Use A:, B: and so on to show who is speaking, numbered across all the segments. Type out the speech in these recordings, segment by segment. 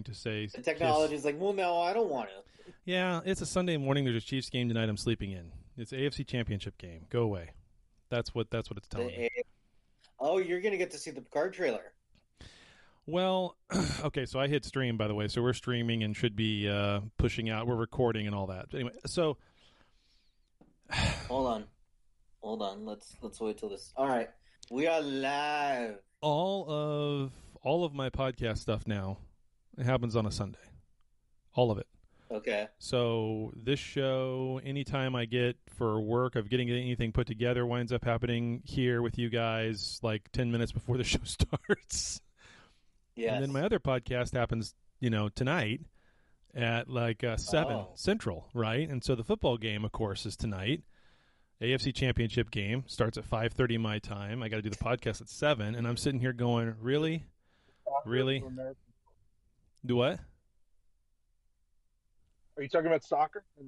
A: to say
B: The technology is like, well, no, I don't want to.
A: Yeah, it's a Sunday morning. There's a Chiefs game tonight. I'm sleeping in. It's an AFC Championship game. Go away. That's what it's telling me.
B: Oh, you're going to get to see the Picard trailer.
A: Well, okay, so I hit stream, by the way, so we're streaming and should be pushing out. We're recording and all that. But anyway, so
B: Hold on. Let's wait till this. All right, we are live.
A: all of my podcast stuff now happens on a Sunday. All of it.
B: Okay.
A: So this show, anytime I get for work of getting anything put together, winds up happening here with you guys like 10 minutes before the show starts.
B: Yes.
A: And then my other podcast happens, tonight at like 7 Central, right? And so the football game, of course, is tonight. AFC Championship game starts at 5:30 my time. I got to do the podcast at 7, and I'm sitting here going, really? Do what?
C: Are you talking about soccer or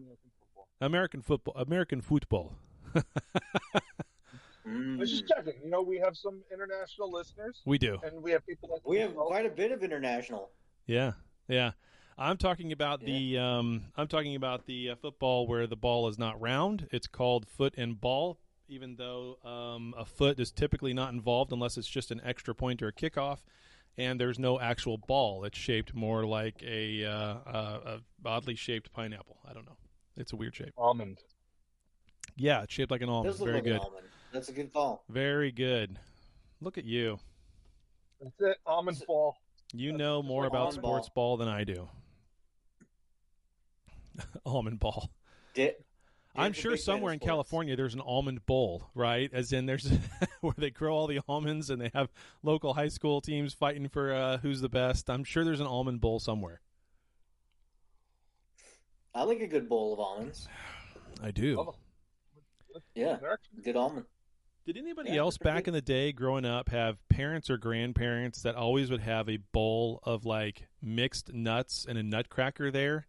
C: American football?
A: American football.
C: I was just checking. We have some international listeners.
A: We do.
C: And we have people like
B: we have quite a bit of international.
A: Yeah. I'm talking about the football where the ball is not round. It's called foot and ball, even though a foot is typically not involved unless it's just an extra point or a kickoff, and there's no actual ball. It's shaped more like a oddly shaped pineapple. I don't know. It's a weird shape.
C: Almond.
A: Yeah, it's shaped like an almond. Very good.
B: That's a good call.
A: Very good. Look at you.
C: That's it. Almond ball.
A: You know more about sports ball than I do. Almond ball. I'm sure somewhere in California there's an almond bowl, right? As in there's where they grow all the almonds and they have local high school teams fighting for who's the best. I'm sure there's an almond bowl somewhere.
B: I like a good bowl of almonds.
A: I do.
B: Yeah, good almond.
A: Did anybody else back in the day growing up have parents or grandparents that always would have a bowl of like mixed nuts and a nutcracker there?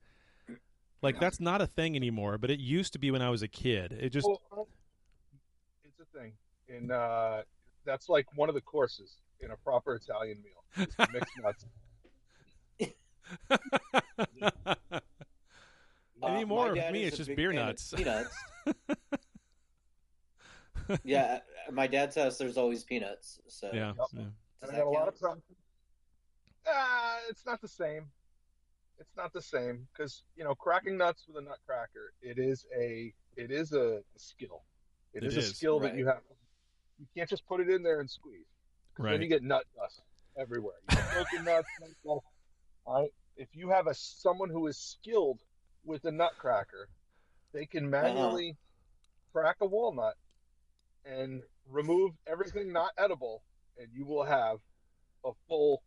A: Like that's not a thing anymore, but it used to be when I was a kid. It just
C: it's a thing. And that's like one of the courses in a proper Italian meal. It's mixed nuts.
A: Anymore with me, it's just beer nuts.
B: Peanuts. Yeah, at my dad's house, there's always peanuts. So
A: yeah.
C: And I got a lot of problems. It's not the same. It's not the same because cracking nuts with a nutcracker. It is a skill. It is a skill that you have. You can't just put it in there and squeeze. Because then you get nut dust everywhere. You get broken nuts. All right. If you have someone who is skilled with a nutcracker, they can manually crack a walnut and remove everything not edible, and you will have a full,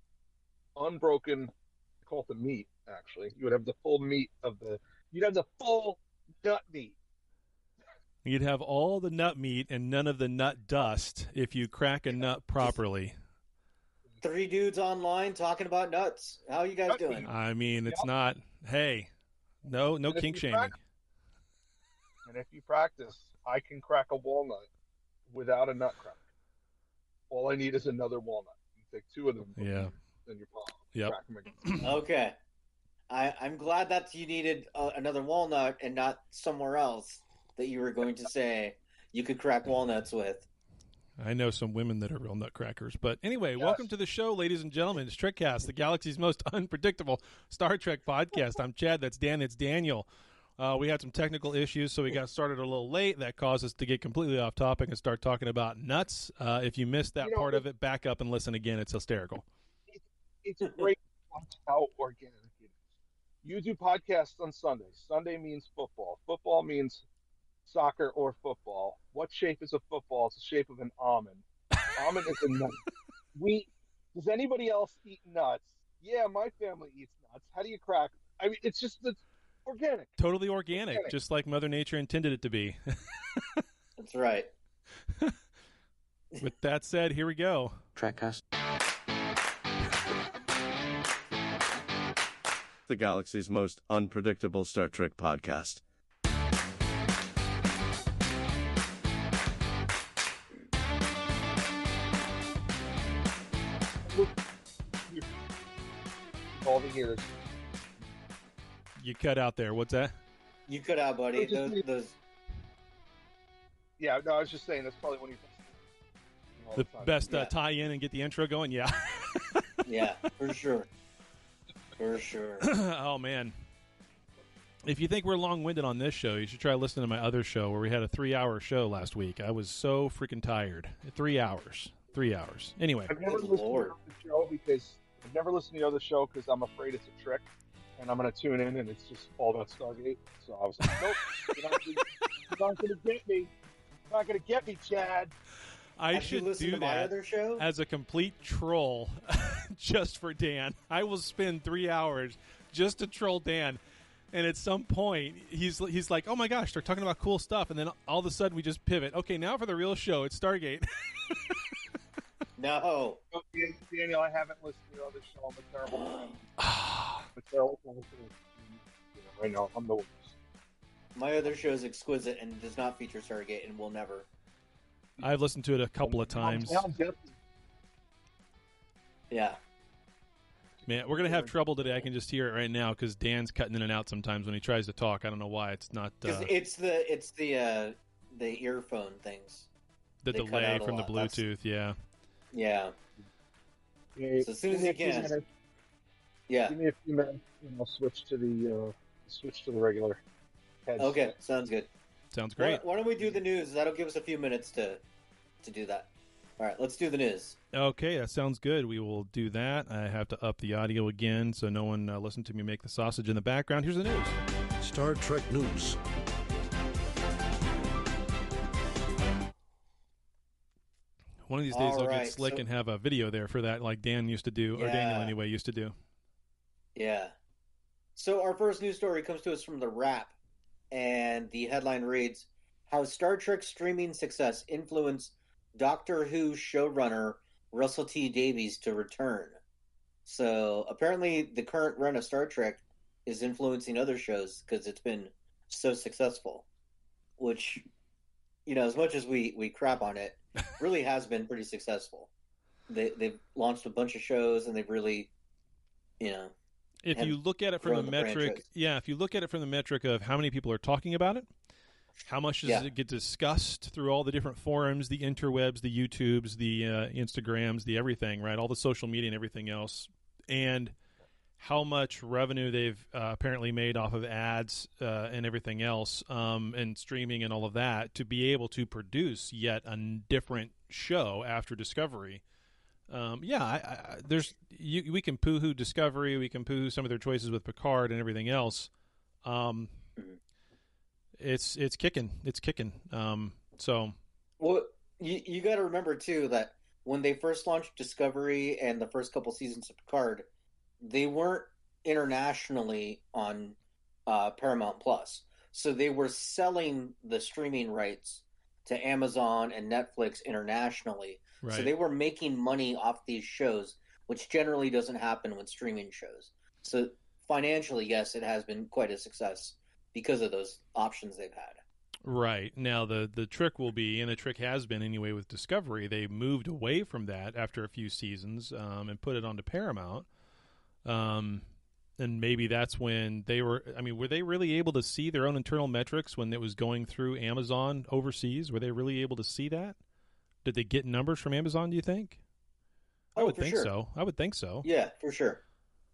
C: unbroken, I call it the meat, actually. You would have the full meat you'd have the full nut meat.
A: You'd have all the nut meat and none of the nut dust if you crack a nut properly.
B: 3 dudes online talking about nuts. How are you guys doing?
A: I mean, it's not, hey, no kink shaming.
C: And if you practice, I can crack a walnut without a nutcracker. All I need is another walnut. You take 2 of them.
A: Yeah.
C: Then you're fine.
A: Yep.
B: Okay. I'm glad that you needed another walnut and not somewhere else that you were going to say you could crack walnuts with.
A: I know some women that are real nutcrackers. But anyway, welcome to the show, ladies and gentlemen. It's Trekcast, the galaxy's most unpredictable Star Trek podcast. I'm Chad. That's Dan. It's Daniel. We had some technical issues, so we got started a little late. That caused us to get completely off topic and start talking about nuts. If you missed that part of it, back up and listen again. It's hysterical.
C: It's great to watch how organic it is. You do podcasts on Sundays. Sunday means football. Football means soccer or football. What shape is a football? It's the shape of an almond. Almond is a nut. Does anybody else eat nuts? Yeah, my family eats nuts. How do you crack? I mean, it's organic.
A: Totally organic, just like Mother Nature intended it to be.
B: That's right.
A: With that said, here we go.
D: Trekcast. The galaxy's most unpredictable Star Trek podcast.
C: All these years.
A: You cut out there. What's that?
B: You cut out, buddy. Those.
C: Yeah, no, I was just saying that's probably when you.
A: The best tie-in and get the intro going. Yeah.
B: Yeah, for sure. For sure.
A: Oh man. If you think we're long-winded on this show, you should try listening to my other show where we had a 3-hour show last week. I was so freaking tired. 3 hours. 3 hours. Anyway.
C: I've never listened to the show because the other show because I'm afraid it's a trick, and I'm going to tune in and it's just all about Stargate. So I was like, nope, you're not going to get me. You're not going to get me, Chad.
A: I should do that as a complete troll just for Dan. I will spend 3 hours just to troll Dan. And at some point, he's like, oh, my gosh, they're talking about cool stuff. And then all of a sudden, we just pivot. Okay, now for the real show. It's Stargate.
B: No.
C: Okay, Daniel, I haven't listened to the other show. I'm a terrible friend. I'm a terrible friend. Right now, I'm the worst.
B: My other show is exquisite and does not feature Stargate and will never.
A: I've listened to it a couple of times.
B: Yeah.
A: Man, we're going to have trouble today. I can just hear it right now because Dan's cutting in and out sometimes when he tries to talk. I don't know why. It's not...
B: It's the earphone things.
A: The delay from the Bluetooth, yeah.
B: Yeah. So as soon as you can... Yeah.
C: Give me a few minutes and I'll switch to the regular heads.
B: Okay, sounds good.
A: Sounds great.
B: Why don't we do the news? That'll give us a few minutes to do that. All right, let's do the news.
A: Okay, that sounds good. We will do that. I have to up the audio again so no one listen to me make the sausage in the background. Here's the news.
E: Star Trek news.
A: One of these days I'll get slick and have a video there for that like Dan used to do, or Daniel anyway used to do.
B: Yeah. So our first news story comes to us from The Wrap, and the headline reads, How Star Trek streaming success influenced Doctor Who showrunner Russell T. Davies to return. So apparently the current run of Star Trek is influencing other shows because it's been so successful, which, you know, as much as we crap on it, really has been pretty successful. They've launched a bunch of shows and they've really, you know,
A: if you look at it from the metric, if you look at it from the metric of how many people are talking about it, how much does it get discussed through all the different forums, the interwebs, the YouTubes, the Instagrams, the everything, right? All the social media and everything else, and how much revenue they've apparently made off of ads and everything else, and streaming and all of that, to be able to produce yet a different show after Discovery. We can poo-hoo Discovery, we can poo-hoo some of their choices with Picard and everything else. It's kicking. So,
B: well, you got to remember too that when they first launched Discovery and the first couple seasons of Picard, they weren't internationally on Paramount Plus, so they were selling the streaming rights to Amazon and Netflix internationally.
A: Right.
B: So they were making money off these shows, which generally doesn't happen with streaming shows. So financially, yes, it has been quite a success because of those options they've had.
A: Right. Now, the trick will be, and the trick has been anyway with Discovery, they moved away from that after a few seasons and put it onto Paramount. And maybe that's when were they really able to see their own internal metrics when it was going through Amazon overseas? Were they really able to see that? Did they get numbers from Amazon, do you think? I would think so. I would think so.
B: Yeah, for sure.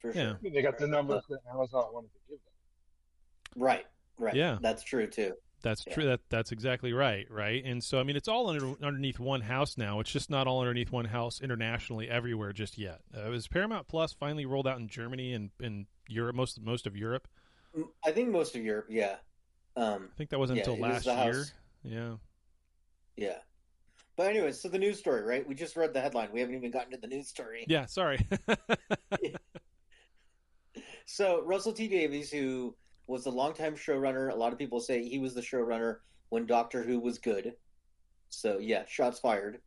C: I mean, they got the numbers that Amazon wanted to give them.
B: Right.
A: Yeah.
B: That's true, too.
A: That's true. That's exactly right. And so, I mean, it's all underneath one house now. It's just not all underneath one house internationally everywhere just yet. Was Paramount Plus finally rolled out in Germany and in Europe, most of Europe?
B: I think most of Europe, yeah.
A: I think that wasn't until last year. Yeah.
B: Yeah. But anyway, so the news story, right? We just read the headline. We haven't even gotten to the news story.
A: Yeah, sorry.
B: So Russell T. Davies, who was a longtime showrunner, a lot of people say he was the showrunner when Doctor Who was good. So yeah, shots fired.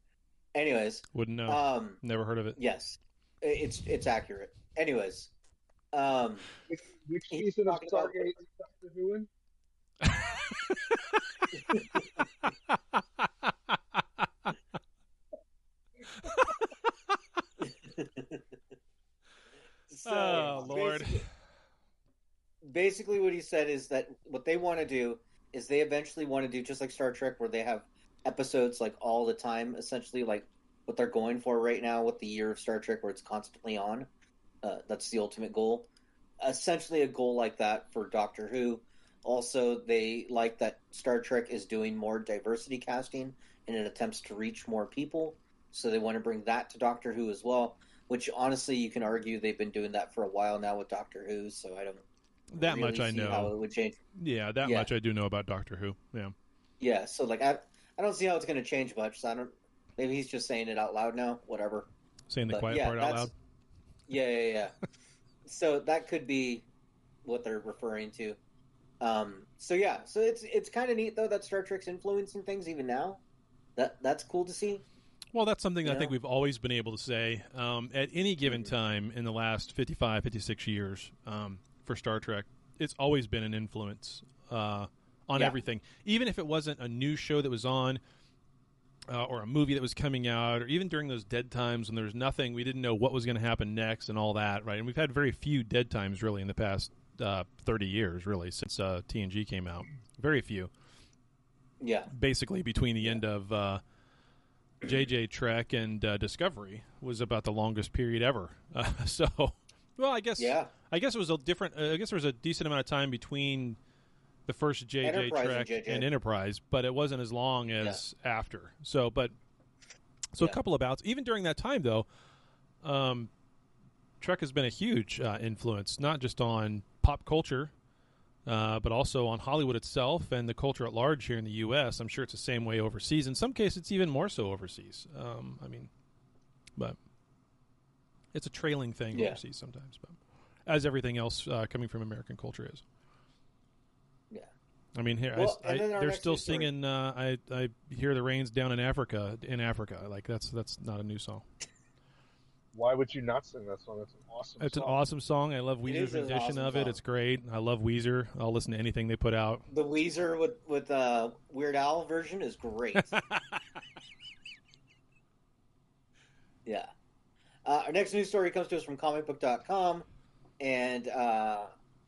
B: Anyways,
A: wouldn't know. Never heard of it.
B: Yes, it's accurate. Anyways,
C: which season of Stargate is Doctor Who in?
A: Oh, Lord.
B: Basically what he said is that what they want to do is they eventually want to do just like Star Trek, where they have episodes like all the time, essentially like what they're going for right now with the year of Star Trek, where it's constantly on. That's the ultimate goal. Essentially a goal like that for Doctor Who. Also, they like that Star Trek is doing more diversity casting in an attempt to reach more people. So they want to bring that to Doctor Who as well, which honestly you can argue they've been doing that for a while now with Doctor Who, so I don't
A: that
B: really
A: much I
B: see
A: know.
B: how it would change.
A: Yeah, that much I do know about Doctor Who. Yeah.
B: Yeah, so like I don't see how it's going to change much. So I don't. Maybe he's just saying it out loud now. Whatever.
A: Saying the
B: But
A: quiet
B: yeah,
A: part out loud.
B: Yeah. So that could be what they're referring to. So it's kind of neat though that Star Trek's influencing things even now. That's cool to see.
A: Well, that's something
B: You
A: I think
B: know?
A: we've always been able to say at any given time in the last 55, 56 years for Star Trek. It's always been an influence on everything. Even if it wasn't a new show that was on or a movie that was coming out, or even during those dead times when there was nothing, we didn't know what was going to happen next and all that, right? And we've had very few dead times really in the past 30 years, really, since TNG came out. Very few.
B: Yeah.
A: Basically, between the end of JJ Trek and Discovery was about the longest period ever. Well, I guess it was a different. I guess there was a decent amount of time between the first JJ
B: Enterprise
A: Trek and Enterprise, but it wasn't as long as after. So a couple of bouts. Even during that time, though, Trek has been a huge influence, not just on pop culture, but also on Hollywood itself and the culture at large here in the U.S. I'm sure it's the same way overseas. In some cases, it's even more so overseas. But it's a trailing thing overseas sometimes, but as everything else coming from American culture is.
B: Yeah.
A: I mean, here they're still singing. I hear the rains down in Africa. Like that's not a new song.
C: Why would you not sing that song? That's an awesome song.
A: It's an awesome song. I love Weezer's rendition of it. It's great. I love Weezer. I'll listen to anything they put out.
B: The Weezer with Weird Al version is great. Yeah. Our next news story comes to us from comicbook.com, and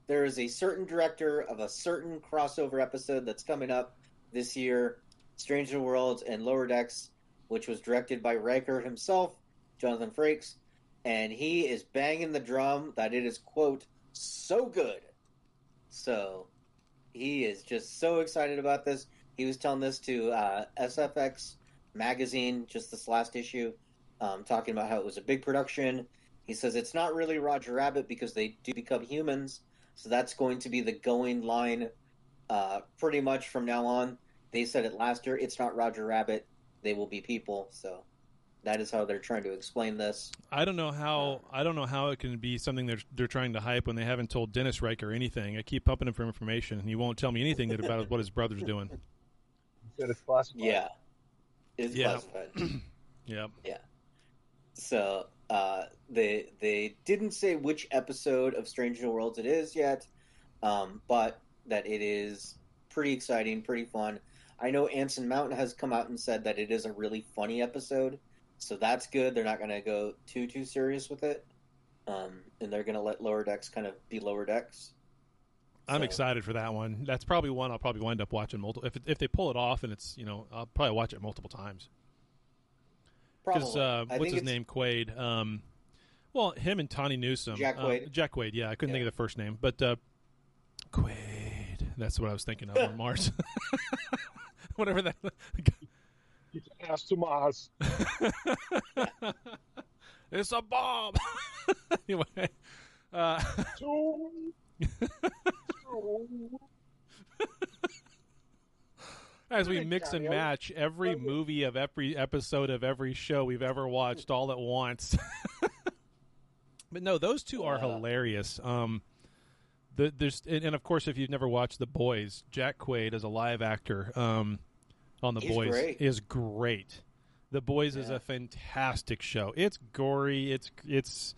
B: there is a certain director of a certain crossover episode that's coming up this year, Strange New Worlds and Lower Decks, which was directed by Riker himself, Jonathan Frakes, and he is banging the drum that it is, quote, so good. So he is just so excited about this. He was telling this to SFX magazine just this last issue, talking about how it was a big production. He says it's not really Roger Rabbit because they do become humans, so that's going to be the going line pretty much from now on. They said it last year. It's not Roger Rabbit. They will be people, so that is how they're trying to explain this.
A: I don't know how it can be something they're trying to hype when they haven't told Dennis Riker anything. I keep pumping him for information, and he won't tell me anything about what his brother's doing.
C: He said it's classified.
B: Yeah. It's classified.
A: Yep.
B: Yeah. So they didn't say which episode of Strange New Worlds it is yet, but that it is pretty exciting, pretty fun. I know Anson Mountain has come out and said that it is a really funny episode. So that's good. They're not going to go too serious with it. And they're going to let Lower Decks kind of be Lower Decks.
A: I'm excited for that one. That's probably one I'll probably wind up watching multiple. If they pull it off and it's, I'll probably watch it multiple times. Because what's his name? Quaid. Well, him and Tawny Newsome.
B: Jack Quaid.
A: Jack Quaid, yeah. I couldn't think of the first name. But Quaid. That's what I was thinking of on Mars. Whatever that...
C: Get your ass to Mars.
A: It's a bomb. Anyway. As we mix and match every movie of every episode of every show we've ever watched all at once. But no, those two are hilarious. And of course, if you've never watched The Boys, Jack Quaid as a live actor on The Boys is great. The Boys is a fantastic show. It's gory. It's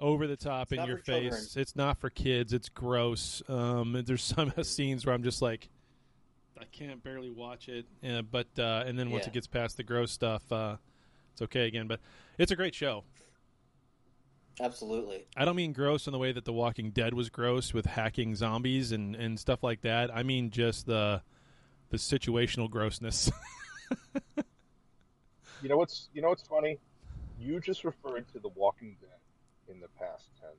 A: over the top, in your face. Children. It's not for kids. It's gross. There's some scenes where I'm just like, I can't barely watch it. And then once it gets past the gross stuff, it's okay again. But it's a great show.
B: Absolutely.
A: I don't mean gross in the way that The Walking Dead was gross with hacking zombies and stuff like that. I mean just the situational grossness.
C: You know what's funny? You just referred to The Walking Dead in the past tense,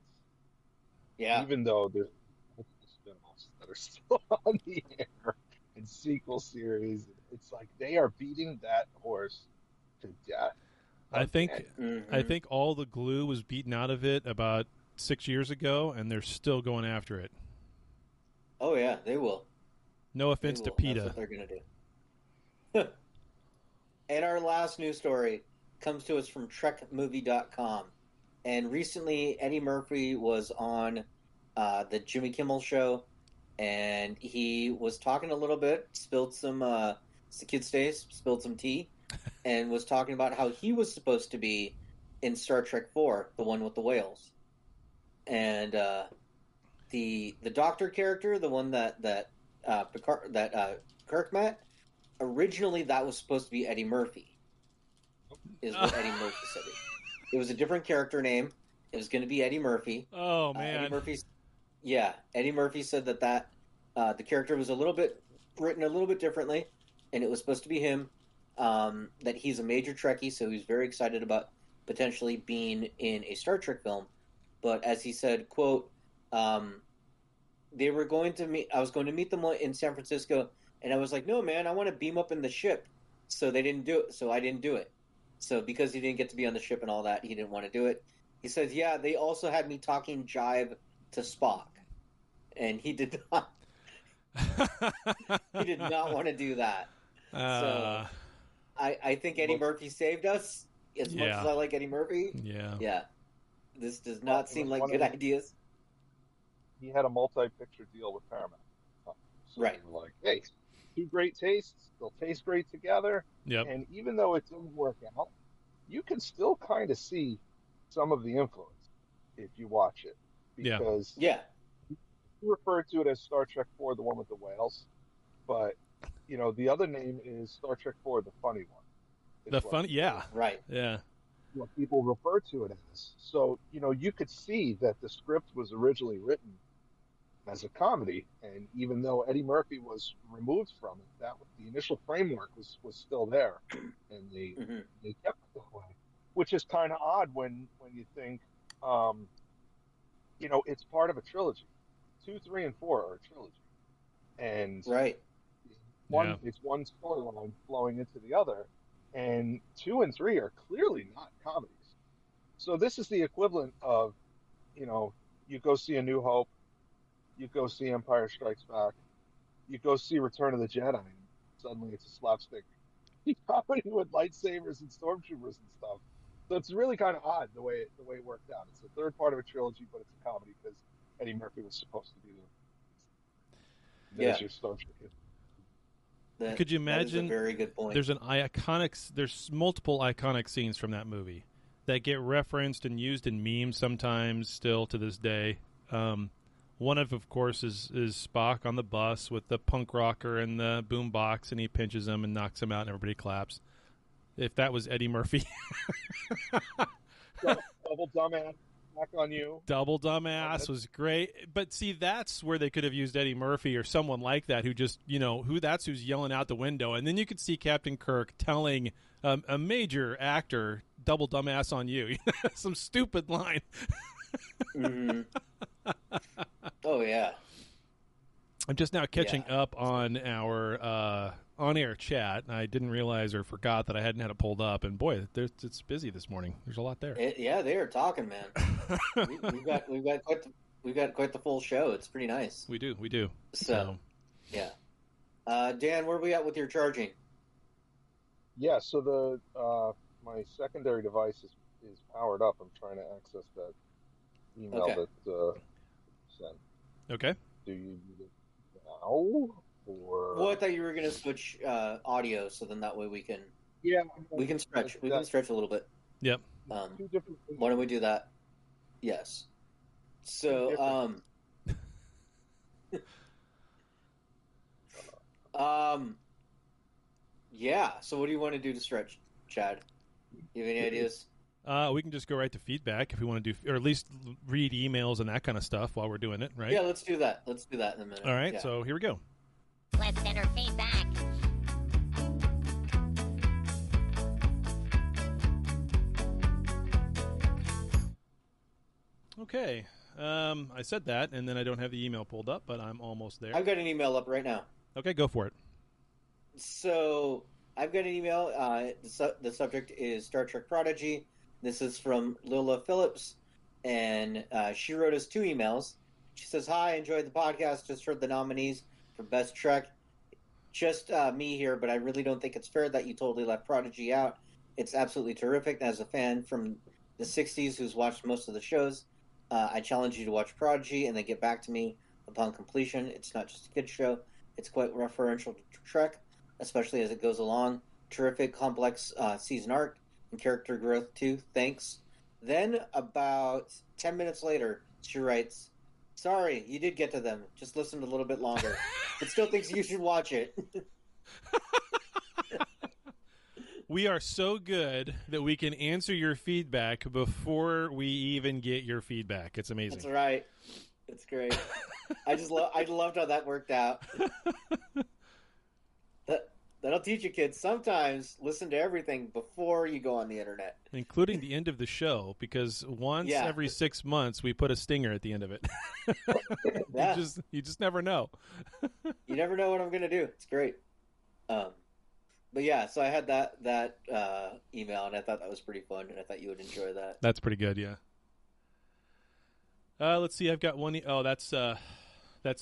B: Yeah.
C: even though there's multiple spin-offs that are still on the air and sequel series. It's like they are beating that horse to death.
A: I think
C: again.
A: I think all the glue was beaten out of it about 6 years ago, and they're still going after it.
B: Oh yeah, they will.
A: No offense to
B: That's
A: PETA.
B: what they're gonna do. And our last news story comes to us from trekmovie.com. And recently, Eddie Murphy was on the Jimmy Kimmel show, and he was talking a little bit, spilled some, it's the kid stays, spilled some tea, and was talking about how he was supposed to be in Star Trek 4, the one with the whales. And the doctor character, the one that Kirk met, originally that was supposed to be Eddie Murphy, is what Eddie Murphy said. It was a different character name. It was going to be Eddie Murphy.
A: Oh man,
B: Eddie Murphy said that the character was written a little bit differently, and it was supposed to be him. That he's a major Trekkie, so he's very excited about potentially being in a Star Trek film. But as he said, quote, they were going to meet. I was going to meet them in San Francisco, and I was like, no, man, I want to beam up in the ship. So they didn't do it. So I didn't do it. So because he didn't get to be on the ship and all that, he didn't want to do it. He says, yeah, they also had me talking jive to Spock, and he did not. He did not want to do that. So I think Eddie Murphy saved us as much as I like Eddie Murphy. Yeah. This does not seem like good ideas.
C: He had a multi-picture deal with Paramount. So
B: right.
C: They were like, hey, two great tastes. They'll taste great together.
A: Yep.
C: And even though it didn't work out, you can still kind of see some of the influence if you watch it. Because you referred to it as Star Trek 4, the one with the whales. But, the other name is Star Trek 4, the funny one.
A: The funny, yeah.
B: Right.
A: Yeah.
C: What people refer to it as. So, you could see that the script was originally written as a comedy, and even though Eddie Murphy was removed from it, the initial framework was still there, and they kept it that way, which is kind of odd when you think, it's part of a trilogy. 2, 3, and 4 are a trilogy, and it's one storyline flowing into the other, and 2 and 3 are clearly not comedies. So this is the equivalent of, you go see A New Hope, you go see Empire Strikes Back, you go see Return of the Jedi, and suddenly it's a slapstick comedy with lightsabers and stormtroopers and stuff. So it's really kind of odd the way it worked out. It's the third part of a trilogy, but it's a comedy because Eddie Murphy was supposed to be there. There's your Star Trek.
A: Could you imagine?
B: That is a very good point.
A: There's multiple iconic scenes from that movie that get referenced and used in memes sometimes still to this day. One of course, is Spock on the bus with the punk rocker and the boom box, and he pinches him and knocks him out, and everybody claps. If that was Eddie Murphy.
C: Double dumbass, back on you.
A: Double dumbass was great. But see, that's where they could have used Eddie Murphy or someone like that who just, who's yelling out the window. And then you could see Captain Kirk telling a major actor, double dumbass on you. Some stupid line.
B: Mm-hmm. Oh, yeah.
A: I'm just now catching up on our on-air chat. I didn't realize or forgot that I hadn't had it pulled up. And boy, it's busy this morning. There's a lot there.
B: They are talking, man. we've got quite the full show. It's pretty nice.
A: We do.
B: So. Yeah. Dan, where are we at with your charging?
C: Yeah. So the my secondary device is powered up. I'm trying to access that email that sent.
A: Okay.
C: Do you need it now? Or...
B: Well, I thought you were going to switch audio, so then that way we can stretch. We can stretch a little bit.
A: Yep.
C: Two different things.
B: Why don't we do that? Yes. So, yeah. So, what do you want to do to stretch, Chad? You have any ideas?
A: We can just go right to feedback if we want to do, or at least read emails and that kind of stuff while we're doing it, right?
B: Yeah, let's do that. Let's do that in a minute.
A: All right,
B: Yeah.
A: so here we go.
F: Listener feedback.
A: Okay. I said that, and then I don't have the email pulled up, but I'm almost there.
B: I've got an email up right now.
A: Okay, go for it.
B: So I've got an email. The subject is Star Trek Prodigy. This is from Lila Phillips, and she wrote us 2 emails. She says, "Hi, enjoyed the podcast. Just heard the nominees for Best Trek. Just me here, but I really don't think it's fair that you totally left Prodigy out. It's absolutely terrific. As a fan from the 60s who's watched most of the shows, I challenge you to watch Prodigy and then get back to me upon completion. It's not just a kid's show. It's quite referential to Trek, especially as it goes along. Terrific, complex season arc and character growth, too. Thanks." Then, about 10 minutes later, she writes, "Sorry, you did get to them. Just listened a little bit longer. But still thinks you should watch it."
A: We are so good that we can answer your feedback before we even get your feedback. It's amazing.
B: That's right. It's great. I loved how that worked out. That'll teach you kids. Sometimes listen to everything before you go on the internet.
A: Including the end of the show, because once every 6 months we put a stinger at the end of it.
B: Yeah.
A: You just never know.
B: You never know what I'm going to do. It's great. But yeah, so I had that email, and I thought that was pretty fun, and I thought you would enjoy that.
A: That's pretty good, yeah. Let's see. I've got one. That's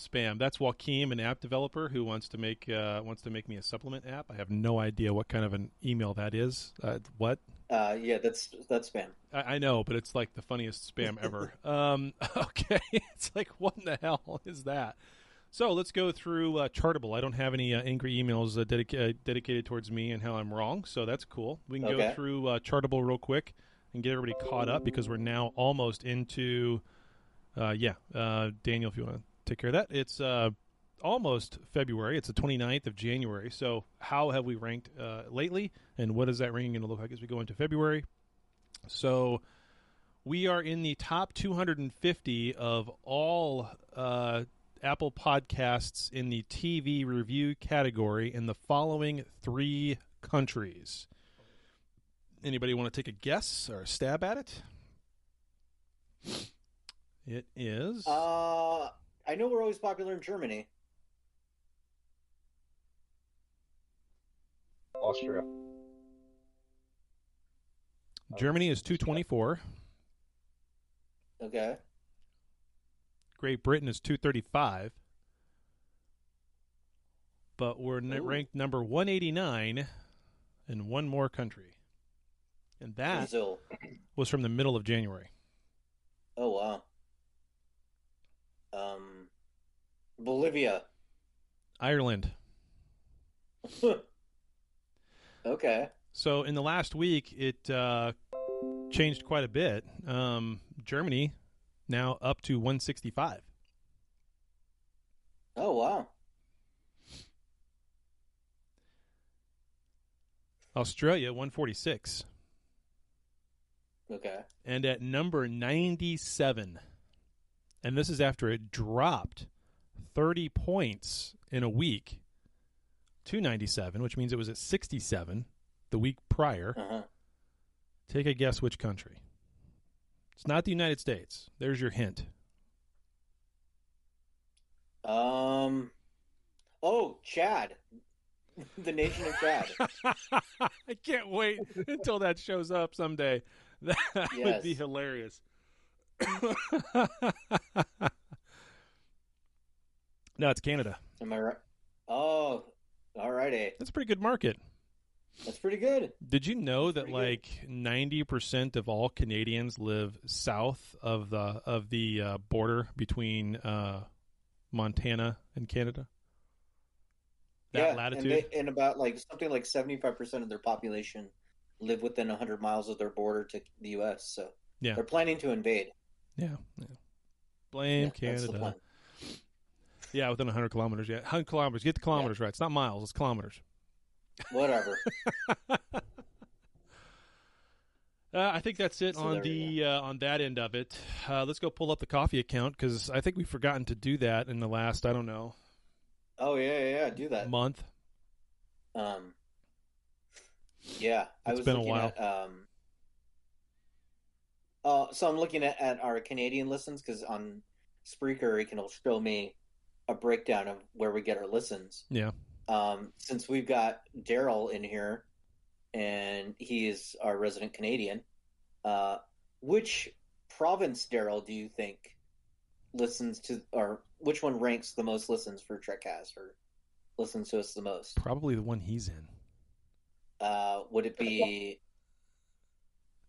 A: spam. That's Joaquim, an app developer who wants to make me a supplement app. I have no idea what kind of an email that is. What?
B: Yeah, that's spam.
A: I know, but it's like the funniest spam ever. Okay, it's like, what in the hell is that? So let's go through Chartable. I don't have any angry emails dedicated towards me and how I'm wrong, so that's cool. We can go through Chartable real quick and get everybody caught up because we're now almost into, Daniel, if you want to take care of that. It's almost February. It's the 29th of January. So how have we ranked lately, and what is that ranking going to look like as we go into February? So we are in the top 250 of all Apple Podcasts in the TV review category in the following 3 countries. Anybody want to take a guess or a stab at it? It is...
B: I know we're always popular in Germany.
C: Austria.
A: Germany is 224.
B: Okay.
A: Great Britain is 235. But we're ranked number 189 in one more country. And that
B: Brazil.
A: Was from the middle of January.
B: Oh, wow. Bolivia.
A: Ireland.
B: Okay.
A: So in the last week, it changed quite a bit. Germany now up to 165.
B: Oh, wow.
A: Australia, 146.
B: Okay.
A: And at number 97, and this is after it dropped 30 points in a week to 97, which means it was at 67 the week prior.
B: Uh-huh.
A: Take a guess which country. It's not the United States. There's your hint.
B: Chad. The nation of Chad.
A: I can't wait until that shows up someday. That would be hilarious. No, it's Canada.
B: Am I right? Oh, all righty.
A: That's a pretty good market.
B: That's pretty good.
A: Did you know that like 90% of all Canadians live south of the border between Montana and Canada? That latitude?
B: And about like something like 75% of their population live within 100 miles of their border to the U.S. So they're planning to invade.
A: Yeah. Blame Canada. Yeah, within 100 kilometers. Yeah, 100 kilometers. Get the kilometers right. It's not miles. It's kilometers.
B: Whatever.
A: I think that's it
B: So
A: on
B: there we
A: on that end of it. Let's go pull up the coffee account because I think we've forgotten to do that in the last, I don't know,
B: Oh yeah, do that.
A: month.
B: Yeah, I
A: It's
B: was
A: been a
B: looking
A: while.
B: at so I'm looking at our Canadian listens because on Spreaker it can show me a breakdown of where we get our listens.
A: Yeah.
B: Since we've got Daryl in here, and he is our resident Canadian, which province, Daryl, do you think listens to, or which one ranks the most listens for Trekcast, or listens to us the most?
A: Probably the one he's in.
B: Would it be,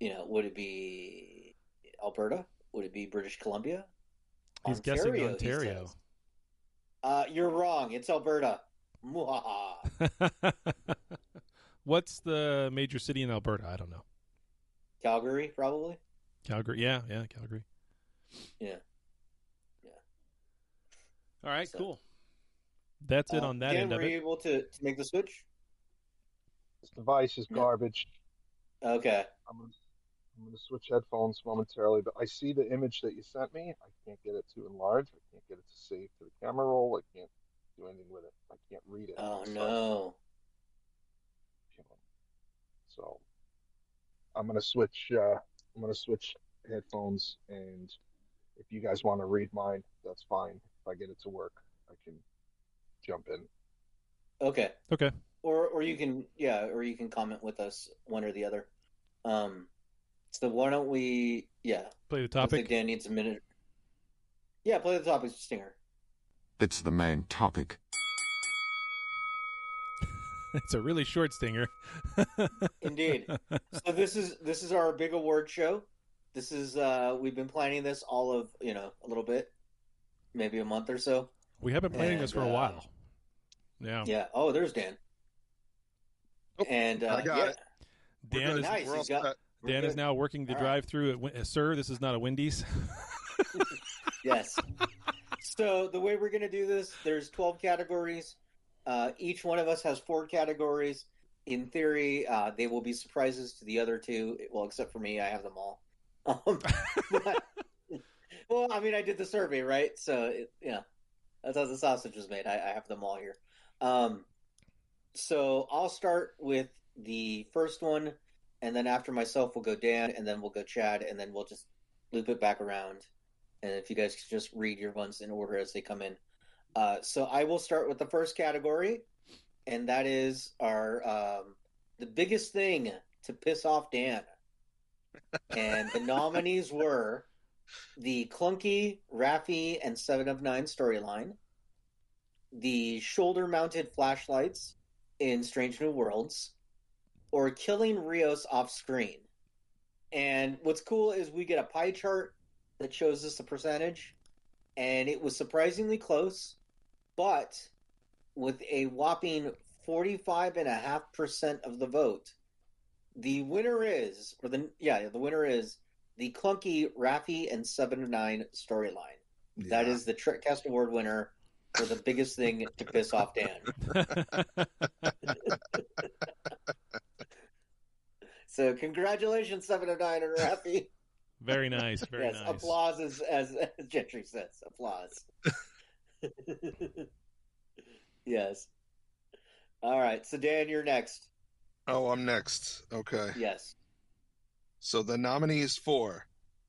B: would it be Alberta? Would it be British Columbia?
A: He's guessing
B: he
A: Ontario.
B: says. You're wrong. It's Alberta. Mwahaha.
A: What's the major city in Alberta? I don't know.
B: Calgary, probably.
A: Calgary. Yeah, Calgary.
B: Yeah.
A: All right,
B: So,
A: cool. That's it on that
B: Dan,
A: end of
B: were
A: it.
B: you able to make the switch?
C: This device is garbage.
B: Okay.
C: I'm gonna switch headphones momentarily, but I see the image that you sent me. I can't get it to enlarge. I can't get it to save to the camera roll. I can't do anything with it. I can't read it.
B: Oh
C: So,
B: no.
C: So I'm gonna switch. I'm gonna switch headphones, and if you guys want to read mine, that's fine. If I get it to work, I can jump in.
B: Okay.
A: Okay.
B: Or you can comment with us, one or the other. So why don't we
A: Play the
B: looks like
A: topic.
B: Dan needs a minute. Yeah, play the topic, Stinger.
G: It's the main topic.
A: It's a really short stinger.
B: Indeed. So this is our big award show. This is we've been planning this all of, a little bit, maybe a month or so.
A: We have been planning this
B: And,
A: for a while. Yeah.
B: Yeah. Oh, there's Dan.
C: Oh,
B: And
C: I got it.
A: Dan is
B: nice.
C: We're all
B: He's got
C: set.
A: Dan is now working the
B: All right.
A: drive-through at Sir, this is not a Wendy's.
B: Yes. So the way we're going to do this, there's 12 categories. Each one of us has 4 categories. In theory, they will be surprises to the other 2. Well, except for me, I have them all. But, well, I mean, I did the survey, right? So, that's how the sausage was made. I have them all here. So I'll start with the first one, and then after myself, we'll go Dan, and then we'll go Chad, and then we'll just loop it back around. And if you guys could just read your ones in order as they come in. So I will start with the first category, and that is our the biggest thing to piss off Dan. And the nominees were the clunky, Raffi, and 7 of 9 storyline, the shoulder-mounted flashlights in Strange New Worlds, or killing Rios off-screen. And what's cool is we get a pie chart that shows us the percentage, and it was surprisingly close, but with a whopping 45.5% of the vote, the winner is, the winner is the clunky Raffi and 7 of 9 storyline.
C: Yeah.
B: That is the Trekcast Award winner for the biggest thing to piss off Dan. So congratulations, 7 of 9 and Raffi.
A: Very nice. Very
B: Yes,
A: nice.
B: applause as Gentry says. Applause. Yes. All right. So Dan, you're next.
C: Oh, I'm next. Okay.
B: Yes.
C: So the nominees for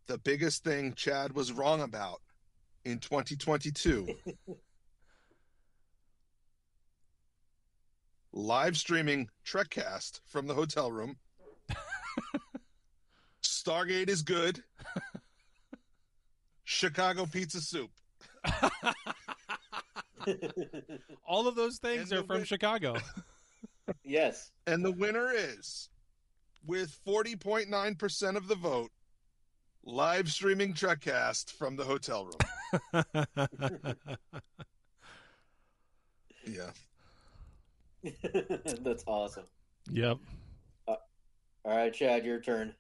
C: the biggest thing Chad was wrong about in 2022. Live streaming Trekcast from the hotel room. Stargate is good. Chicago pizza soup.
A: All of those things
C: And
A: are
C: the
A: from Chicago.
B: Yes.
C: And the winner is, with 40.9% of the vote, live streaming Trekcast from the hotel room. Yeah.
B: That's awesome.
A: Yep.
B: All right, Chad, your turn.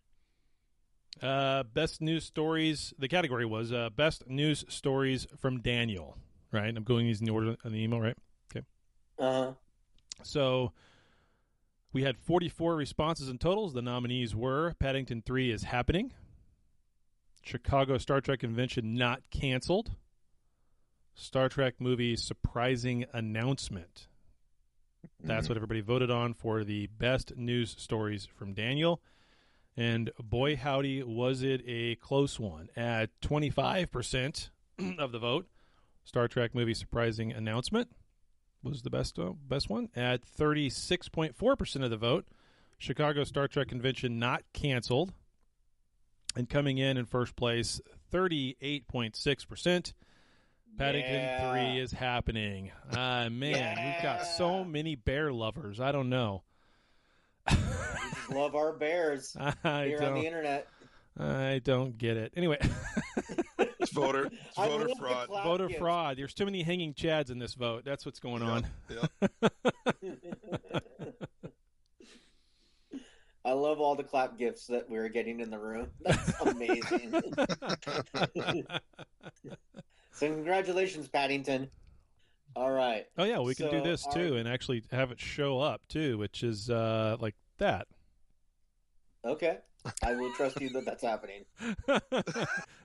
A: Best news stories. The category was best news stories from Daniel. Right, I'm going using the order on the email. Right. Okay.
B: Uh-huh.
A: So, We had 44 responses in totals. The nominees were Paddington 3 is happening, Chicago Star Trek Convention not canceled, Star Trek movie surprising announcement. That's what everybody voted on for the best news stories from Daniel. And boy, howdy, was it a close one. At 25% of the vote, Star Trek movie surprising announcement was the best one. At 36.4% of the vote, Chicago Star Trek Convention not canceled. And coming in first place, 38.6%. Paddington 3 is happening. We've got so many bear lovers. I don't know.
B: We just love our bears here on the internet.
A: I don't get it. Anyway.
H: It's voter fraud.
A: Voter fraud. There's too many hanging chads in this vote. That's what's going on.
H: Yep.
B: I love all the clap gifts that we're getting in the room. That's amazing. So congratulations, Paddington. All right.
A: Oh, yeah, we can do this, too, and actually have it show up, too, which is like that.
B: Okay. I will trust you that that's happening.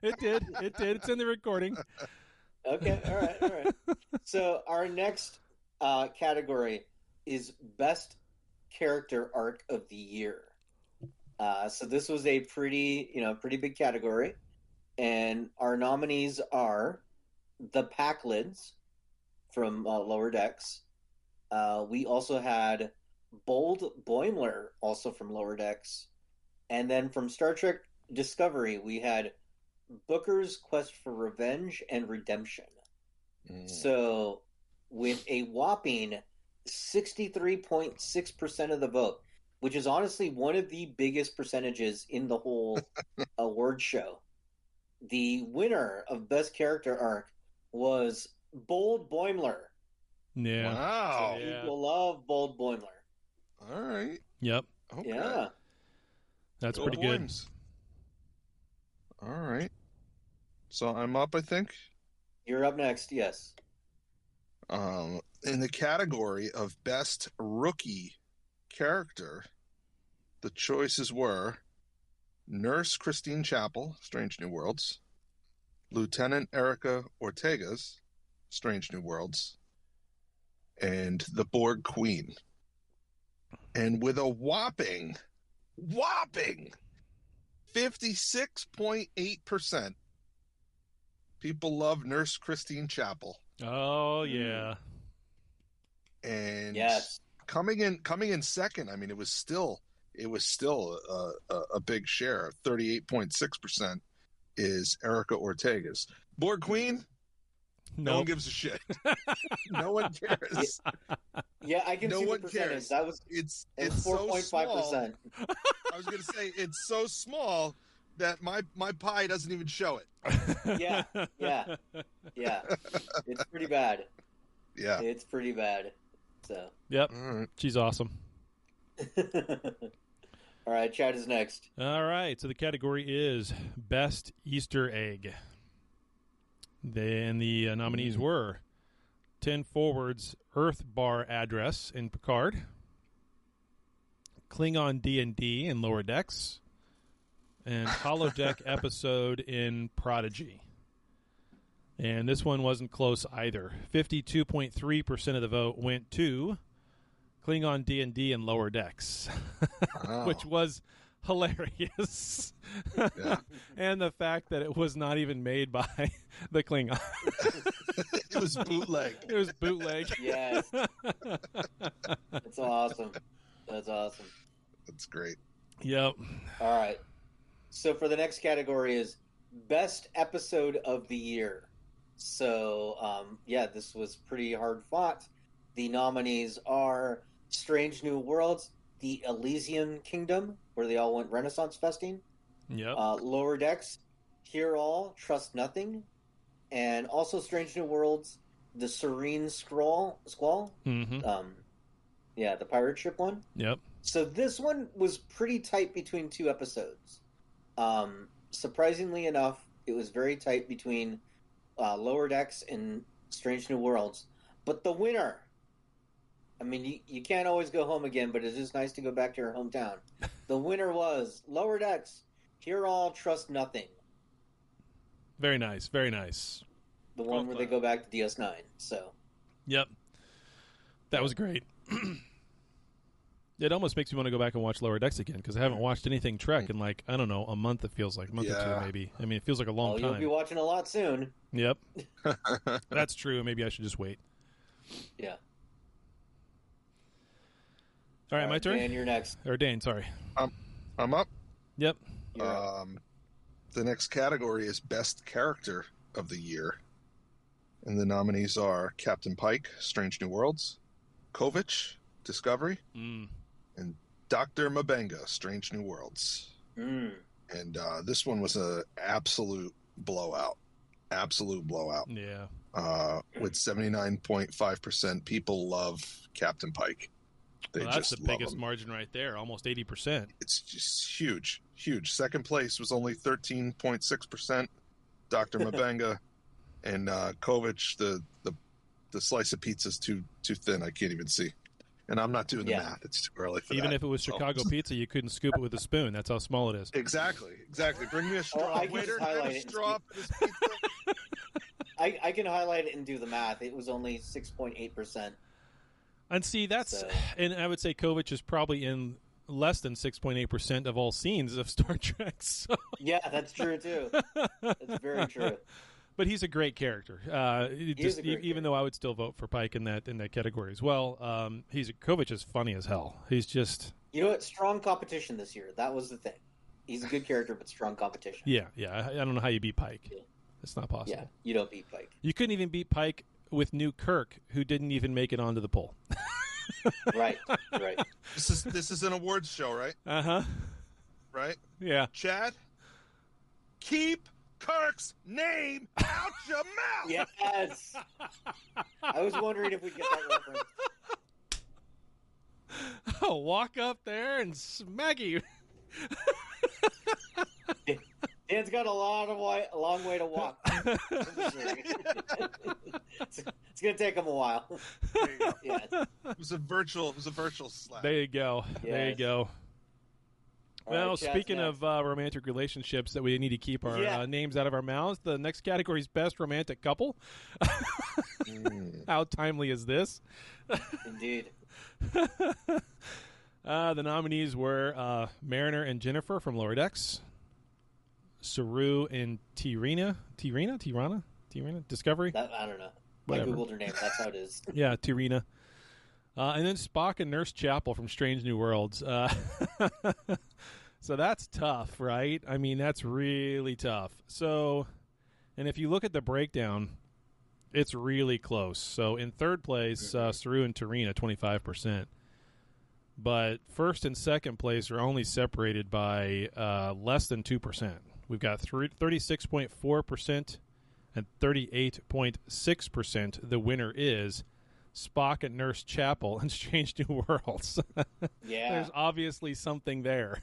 A: It did. It's in the recording.
B: Okay. All right. So our next category is Best Character Arc of the Year. So this was a pretty big category. And our nominees are the Packlids from Lower Decks. We also had Bold Boimler, also from Lower Decks. And then from Star Trek Discovery, we had Booker's Quest for Revenge and Redemption. So with a whopping 63.6% of the vote, which is honestly one of the biggest percentages in the whole award show, the winner of Best Character Arc was Bold Boimler.
A: Yeah.
H: Wow.
B: So people love Bold Boimler.
H: All right.
A: Yep.
H: Okay.
B: Yeah.
A: That's
H: Go
A: pretty good.
H: Boims. All right. So I'm up, I think.
B: You're up next, yes.
H: In the category of Best Rookie Character, the choices were Nurse Christine Chapel, Strange New Worlds, Lieutenant Erica Ortega's Strange New Worlds, and the Borg Queen. And with a whopping 56.8%, people love Nurse Christine Chapel.
A: Oh, yeah.
H: And
B: Yes.
H: coming in second, I mean, it was still a big share. 38.6% is Erica Ortega's. Borg Queen, no one gives a shit. No one cares.
B: Yeah, I can
H: No
B: see the
H: one
B: percentage.
H: cares.
B: That was
H: It's
B: 4.5%.
H: I was going to say it's so small that my pie doesn't even show it.
B: Yeah. It's pretty bad.
H: Yeah.
B: It's pretty bad. So.
A: Yep.
H: All right.
A: She's awesome.
B: All right, Chad is next.
A: All right. So the category is Best Easter Egg. The nominees were 10 Forward's Earth Bar address in Picard, Klingon D&D in Lower Decks, and Holodeck episode in Prodigy. And this one wasn't close either. 52.3% of the vote went to Klingon D&D in Lower Decks,
H: Wow.
A: which was hilarious.
H: Yeah.
A: And the fact that it was not even made by the Klingon.
H: It was bootleg.
A: It was bootleg.
B: Yes. That's awesome. That's awesome.
H: That's great.
A: Yep.
B: All right. So for the next category is Best Episode of the Year. So, this was pretty hard fought. The nominees are Strange New Worlds, The Elysian Kingdom, where they all went Renaissance festing.
A: Yep.
B: Lower Decks, Hear All, Trust Nothing. And also Strange New Worlds, The Serene Squall.
A: Mm-hmm.
B: The pirate ship one.
A: Yep.
B: So this one was pretty tight between two episodes. Surprisingly enough, it was very tight between Lower Decks and Strange New Worlds. But the winner I mean, you can't always go home again, but it's just nice to go back to your hometown. The winner was Lower Decks. Hear all, trust nothing.
A: Very nice. Very nice.
B: The one where they go back to DS9. So.
A: Yep. That was great. It almost makes me want to go back and watch Lower Decks again because I haven't watched anything Trek in like, I don't know, a month it feels like. A month or two maybe. I mean, it feels like a long time.
B: You'll be watching a lot soon.
A: Yep. That's true. Maybe I should just wait.
B: Yeah.
A: All right, my turn?
B: Dan, you're next.
A: Or Dane, sorry.
H: I'm up.
A: Yep.
H: The next category is Best Character of the Year. And the nominees are Captain Pike, Strange New Worlds, Kovich, Discovery, and Dr. Mabenga, Strange New Worlds. And this one was an absolute blowout. Absolute blowout.
A: Yeah.
H: With 79.5%, people love Captain Pike.
A: That's the biggest margin right there, almost 80%.
H: It's just huge, huge. Second place was only 13.6%. Dr. Mabenga and Kovich, the slice of pizza is too thin. I can't even see. And I'm not doing the math. It's too early for
A: Even
H: that.
A: if it was Chicago pizza, you couldn't scoop it with a spoon. That's how small it is.
H: Exactly. Bring me a straw. Waiter, have a straw for this pizza.
B: I can highlight it and do the math. It was only 6.8%.
A: And see, and I would say Kovich is probably in less than 6.8% of all scenes of Star Trek. So.
B: Yeah, that's true too. That's very true.
A: But he's a great character. Even though I would still vote for Pike in that category as well. Kovich is funny as hell. He's just
B: strong competition this year. That was the thing. He's a good character, but strong competition.
A: Yeah. I don't know how you beat Pike. Yeah. It's not possible.
B: Yeah, you don't beat Pike.
A: You couldn't even beat Pike with New Kirk, who didn't even make it onto the poll.
B: Right.
H: This is an awards show, right?
A: Uh-huh.
H: Right?
A: Yeah.
H: Chad, keep Kirk's name out your mouth.
B: Yes. I was wondering if we'd get that reference.
A: I'll walk up there and smack you.
B: Dan's got a long way to walk. It's going to take him a while.
H: There you go.
B: Yes.
H: It was a virtual slap.
A: There you go.
B: Yes.
A: There you go. Well,
B: right,
A: speaking of romantic relationships that we need to keep our names out of our mouths, the next category is Best Romantic Couple. How timely is this?
B: Indeed.
A: The nominees were Mariner and Jennifer from Lower Decks, Saru and Tirana, Discovery?
B: I don't know.
A: Whatever.
B: I Googled her name. That's how it is.
A: Yeah, Tirana. And then Spock and Nurse Chapel from Strange New Worlds. So that's tough, right? I mean, that's really tough. So, and if you look at the breakdown, it's really close. So in third place, Saru and Tirana, 25%. But first and second place are only separated by less than 2%. We've got 36.4% and 38.6%. The winner is Spock and Nurse Chapel and Strange New Worlds.
B: Yeah.
A: There's obviously something there.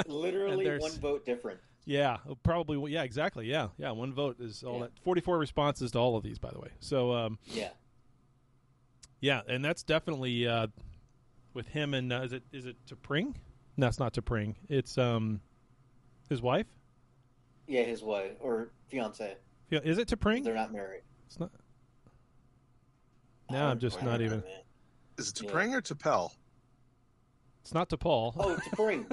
B: Literally one vote different.
A: Yeah, probably. Yeah, exactly. Yeah. One vote is all that. 44 responses to all of these, by the way. So, yeah, and that's definitely with him and is it T'Pring? No, it's not T'Pring. It's his wife.
B: Yeah, his wife or fiance.
A: Yeah, is it T'Pring?
B: They're not married.
A: It's not. No, I'm just not even.
H: Is it T'Pring or T'Pel?
A: It's not T'Pol.
B: Oh, T'Pring.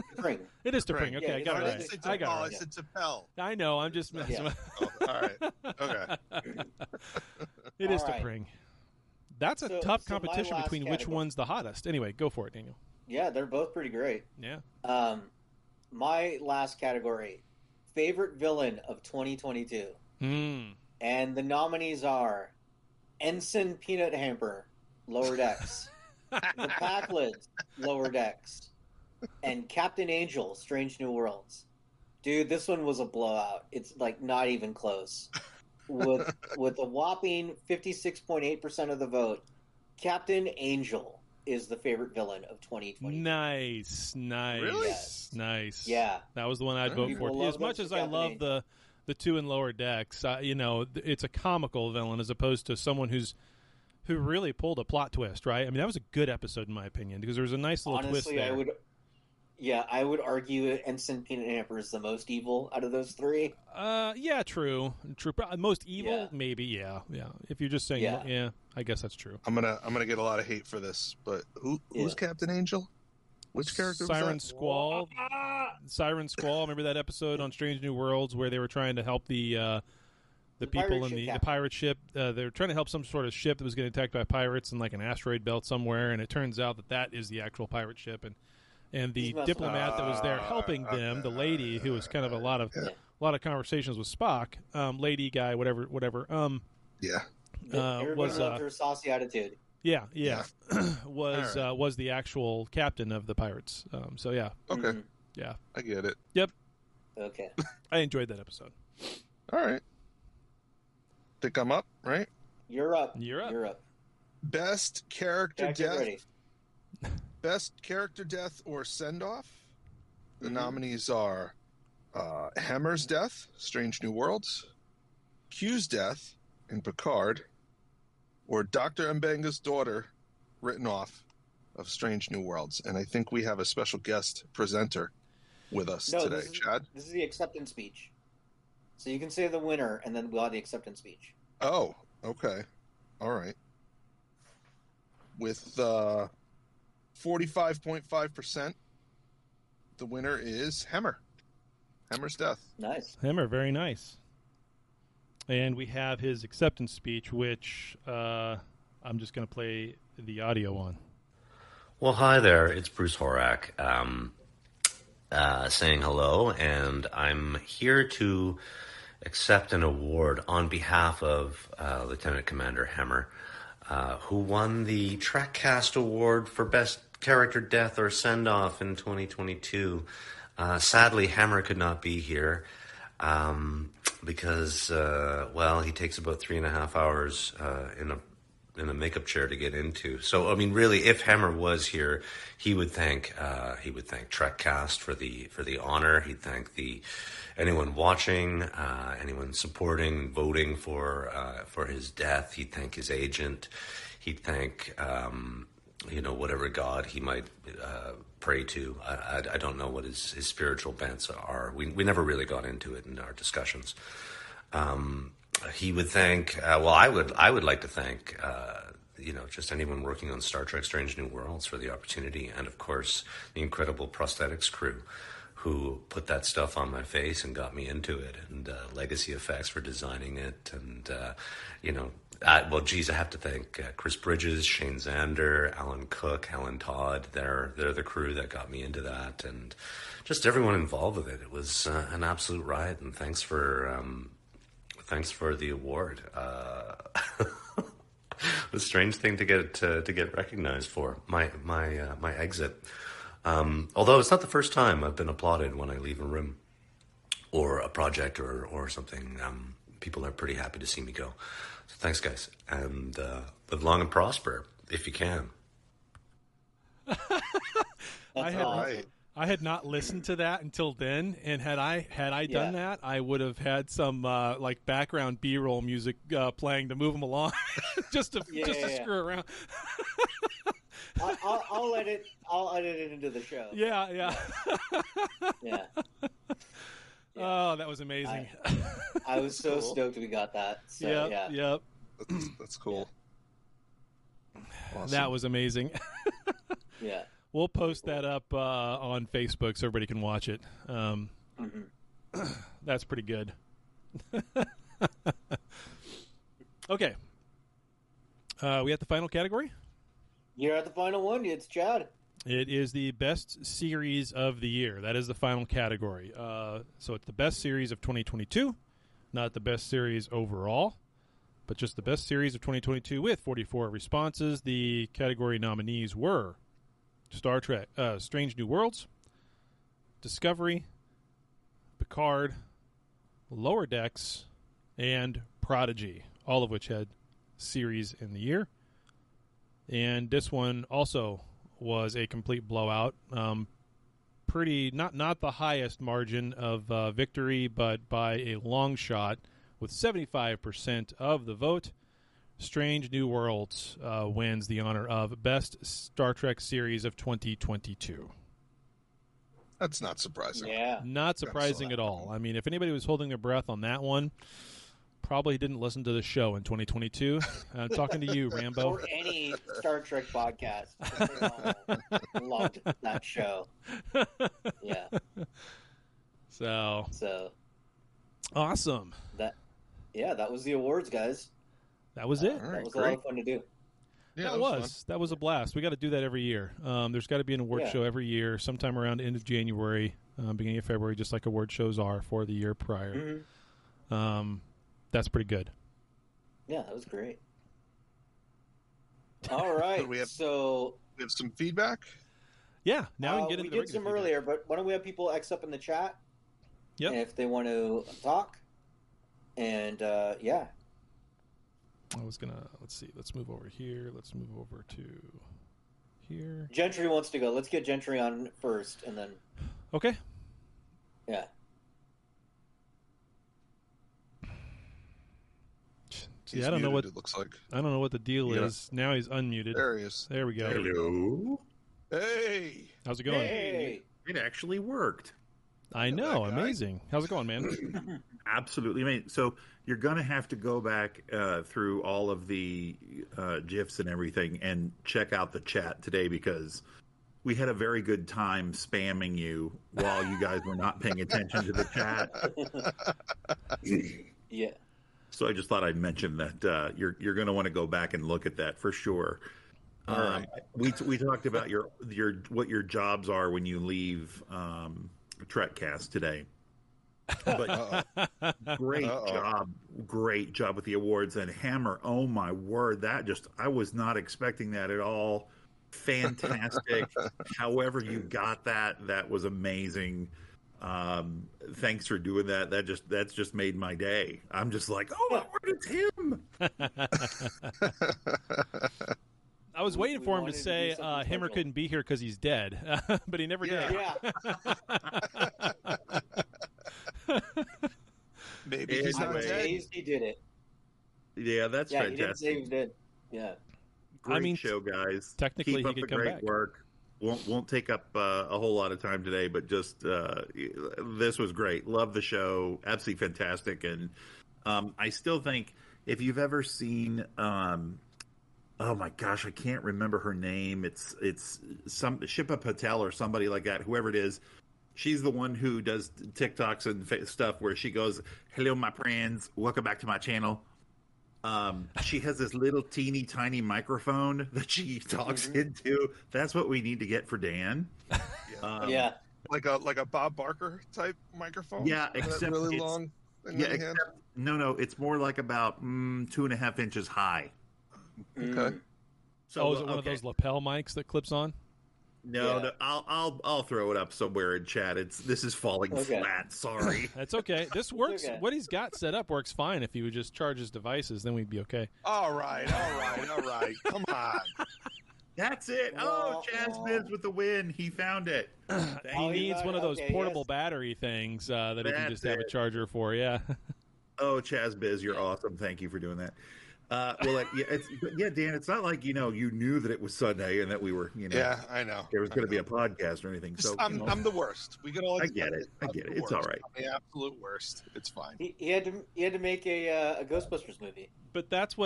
A: It is T'Pring. Okay, I got it right. I got it right.
H: I said T'Pel.
A: I know. I'm just messing with.
H: Oh, all right. Okay.
A: It is T'Pring. That's a tough competition between which one's the hottest. Anyway, go for it, Daniel.
B: Yeah, they're both pretty great.
A: Yeah.
B: My last category, favorite villain of 2022. And the nominees are Ensign Peanut Hamper, Lower Decks, The Packlids, Lower Decks, and Captain Angel, Strange New Worlds. Dude, this one was a blowout. It's like not even close. With a whopping 56.8% of the vote, Captain Angel is the favorite villain of 2020.
A: Nice.
H: Really?
B: Yes.
A: Nice.
B: Yeah.
A: That was the one I'd vote for. As much as I love the two in Lower Decks, it's a comical villain as opposed to someone who's who really pulled a plot twist, right? I mean, that was a good episode in my opinion because there was a nice little twist there.
B: I would argue Ensign Peanut Hamper is the most evil out of those three.
A: Yeah, true. Most evil, maybe, yeah. If you're just saying, yeah, I guess that's true.
H: I'm gonna get a lot of hate for this, but who's Captain Angel? Which character
A: Siren
H: was that?
A: Squall. Siren Squall. Remember that episode on Strange New Worlds where they were trying to help the people in the pirate ship? They were trying to help some sort of ship that was getting attacked by pirates in like an asteroid belt somewhere, and it turns out that is the actual pirate ship, and the diplomat that was there helping them, the lady who was kind of a lot of conversations with Spock, lady guy, whatever.
B: Everybody loved her saucy attitude.
A: Yeah. Was the actual captain of the pirates. So yeah.
H: Okay.
A: Yeah.
H: I get it.
A: Yep.
B: Okay.
A: I enjoyed that episode.
H: All right. Think I'm up, right?
B: You're up.
H: Best character
B: Jack, get
H: death.
B: ready.
H: Best character death or send-off. The nominees are Hammer's death, Strange New Worlds, Q's death in Picard, or Dr. Mbenga's daughter written off of Strange New Worlds. And I think we have a special guest presenter with us today. Chad?
B: This is the acceptance speech. So you can say the winner, and then we'll have the acceptance speech.
H: Oh, okay. All right. With 45.5%, the winner is Hammer. Hammer's death.
B: Nice.
A: Hammer, very nice. And we have his acceptance speech, which I'm just going to play the audio on.
I: Well, hi there. It's Bruce Horak saying hello, and I'm here to accept an award on behalf of Lieutenant Commander Hammer, who won the Trekcast Award for Best Character Death or Send-Off in 2022. Sadly, Hammer could not be here. Because he takes about 3.5 hours in a makeup chair to get into. So I mean, really, if Hammer was here, he would thank Trekcast for the honor. He'd thank anyone watching, anyone supporting, voting for his death. He'd thank his agent. He'd thank whatever god he might pray to. I don't know what his spiritual bents are. We never really got into it in our discussions. He would thank. I would like to thank. Just anyone working on Star Trek: Strange New Worlds for the opportunity, and of course the incredible prosthetics crew who put that stuff on my face and got me into it, and Legacy Effects for designing it, and I have to thank Chris Bridges, Shane Zander, Alan Cook, Helen Todd. They're the crew that got me into that, and just everyone involved with it. It was an absolute riot, and thanks for the award. A strange thing to get recognized for my exit. Although it's not the first time I've been applauded when I leave a room or a project or something. People are pretty happy to see me go. So thanks, guys, and live long and prosper if you can.
A: I had not listened to that until then, and had I done that, I would have had some background B-roll music playing to move them along, just to screw around.
B: I'll edit it into the show.
A: Yeah.
B: Yeah.
A: Oh, that was amazing.
B: I was so stoked we got that. So,
A: Yep.
H: That's cool. Awesome.
A: That was amazing.
B: Yeah.
A: We'll post that up on Facebook so everybody can watch it. That's pretty good. Okay. We at the final category?
B: You're at the final one. It's Chad.
A: It is the best series of the year. That is the final category. So it's the best series of 2022, not the best series overall, but just the best series of 2022 with 44 responses. The category nominees were Star Trek, Strange New Worlds, Discovery, Picard, Lower Decks, and Prodigy, all of which had series in the year. And this one also was a complete blowout. Pretty not the highest margin of victory, but by a long shot, with 75% of the vote. Strange New Worlds wins the honor of Best Star Trek Series of 2022.
H: That's not surprising.
B: Yeah.
A: Not surprising at all. I mean, if anybody was holding their breath on that one, probably didn't listen to the show in 2022. Talking to you, Rambo.
B: Or any Star Trek podcast. They all loved that show. Yeah.
A: So awesome.
B: That was the awards, guys.
A: That was it.
B: That was a lot of fun to do.
H: Yeah,
A: that was a blast. We got to do that every year. There's got to be an award show every year, sometime around the end of January, beginning of February, just like award shows are for the year prior. Mm-hmm. That's pretty good.
B: Yeah, that was great. All right,
H: we have some feedback.
A: Yeah, now we can get into
B: we did some
A: feedback.
B: earlier, but why don't we have people X up in the chat?
A: Yep.
B: If they want to talk, and
A: I was gonna let's move over here. Let's move over to here.
B: Gentry wants to go. Let's get Gentry on first, and then.
A: Okay.
B: Yeah.
A: See, I don't know what
H: it looks like.
A: I don't know what the deal is. Now he's unmuted.
H: There he is.
A: There we go.
J: Hello.
H: Hey.
A: How's it going?
B: Hey.
J: It actually worked.
A: I know. Amazing. How's it going, man?
J: Absolutely amazing. So you're going to have to go back through all of the GIFs and everything and check out the chat today, because we had a very good time spamming you while you guys were not paying attention to the chat.
B: Yeah.
J: So I just thought I'd mention that you're going to want to go back and look at that for sure. We talked about what your jobs are when you leave Trekcast today. But great job with the awards. And Hammer, oh my word, I was not expecting that at all. Fantastic. However you got that was amazing. Thanks for doing that. That's just made my day. I'm just like, oh my word, it's him.
A: I was waiting for him to say Hammer couldn't be here because he's dead, but he never did.
B: Yeah.
H: Maybe he's not dead.
B: He did it.
J: Yeah, that's fantastic.
B: He didn't say he was dead. Yeah.
J: Great show, guys.
A: Technically,
J: keep
A: he
J: up
A: could
J: the
A: come
J: great
A: back.
J: work. Won't take up a whole lot of time today, but just this was great. Love the show. Absolutely fantastic. And I still think if you've ever seen, oh my gosh, I can't remember her name. It's some Shilpa Patel or somebody like that. Whoever it is, she's the one who does TikToks and stuff where she goes, "Hello, my friends. Welcome back to my channel." She has this little teeny tiny microphone that she talks into. That's what we need to get for Dan.
B: Yeah.
H: Like a Bob Barker type microphone.
J: Yeah, except
H: really
J: it's,
H: long.
J: No, it's more like about 2.5 inches high.
H: Okay.
A: So is it one of those lapel mics that clips on?
J: No, I'll throw it up somewhere in chat. This is falling flat. Sorry.
A: That's okay. This works.
B: Okay.
A: What he's got set up works fine. If he would just charge his devices, then we'd be okay.
H: All right. Come on.
J: That's it. Oh, Chaz Biz with the win. He found it.
A: He needs one of those portable battery things that he can just have a charger for. Yeah.
J: Oh, Chaz Biz, you're awesome. Thank you for doing that. Dan, it's not like you knew that it was Sunday and that we were
H: Yeah, I know.
J: There was going to be a podcast or anything. So
H: I'm the worst. We can all.
J: I get it. It's all right.
H: I'm the absolute worst. It's fine.
B: He had to make a Ghostbusters movie.
A: But that's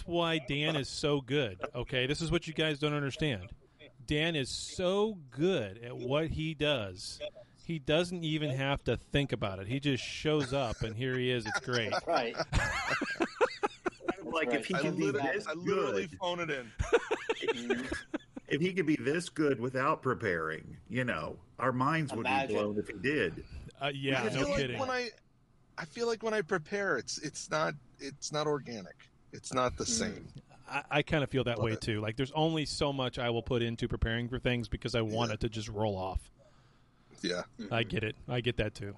A: why Dan is so good. Okay, this is what you guys don't understand. Dan is so good at what he does. He doesn't even have to think about it. He just shows up, and here he is. It's great.
B: Right.
J: Like if he can be this
H: I literally phone it in.
J: If he could be this good without preparing, our minds would be blown if he did.
A: Yeah, no kidding.
H: I feel like when I prepare, it's not organic. It's not the same.
A: I kind of feel that way too. Like there's only so much I will put into preparing for things because I want it to just roll off.
H: Yeah,
A: I get it. I get that too.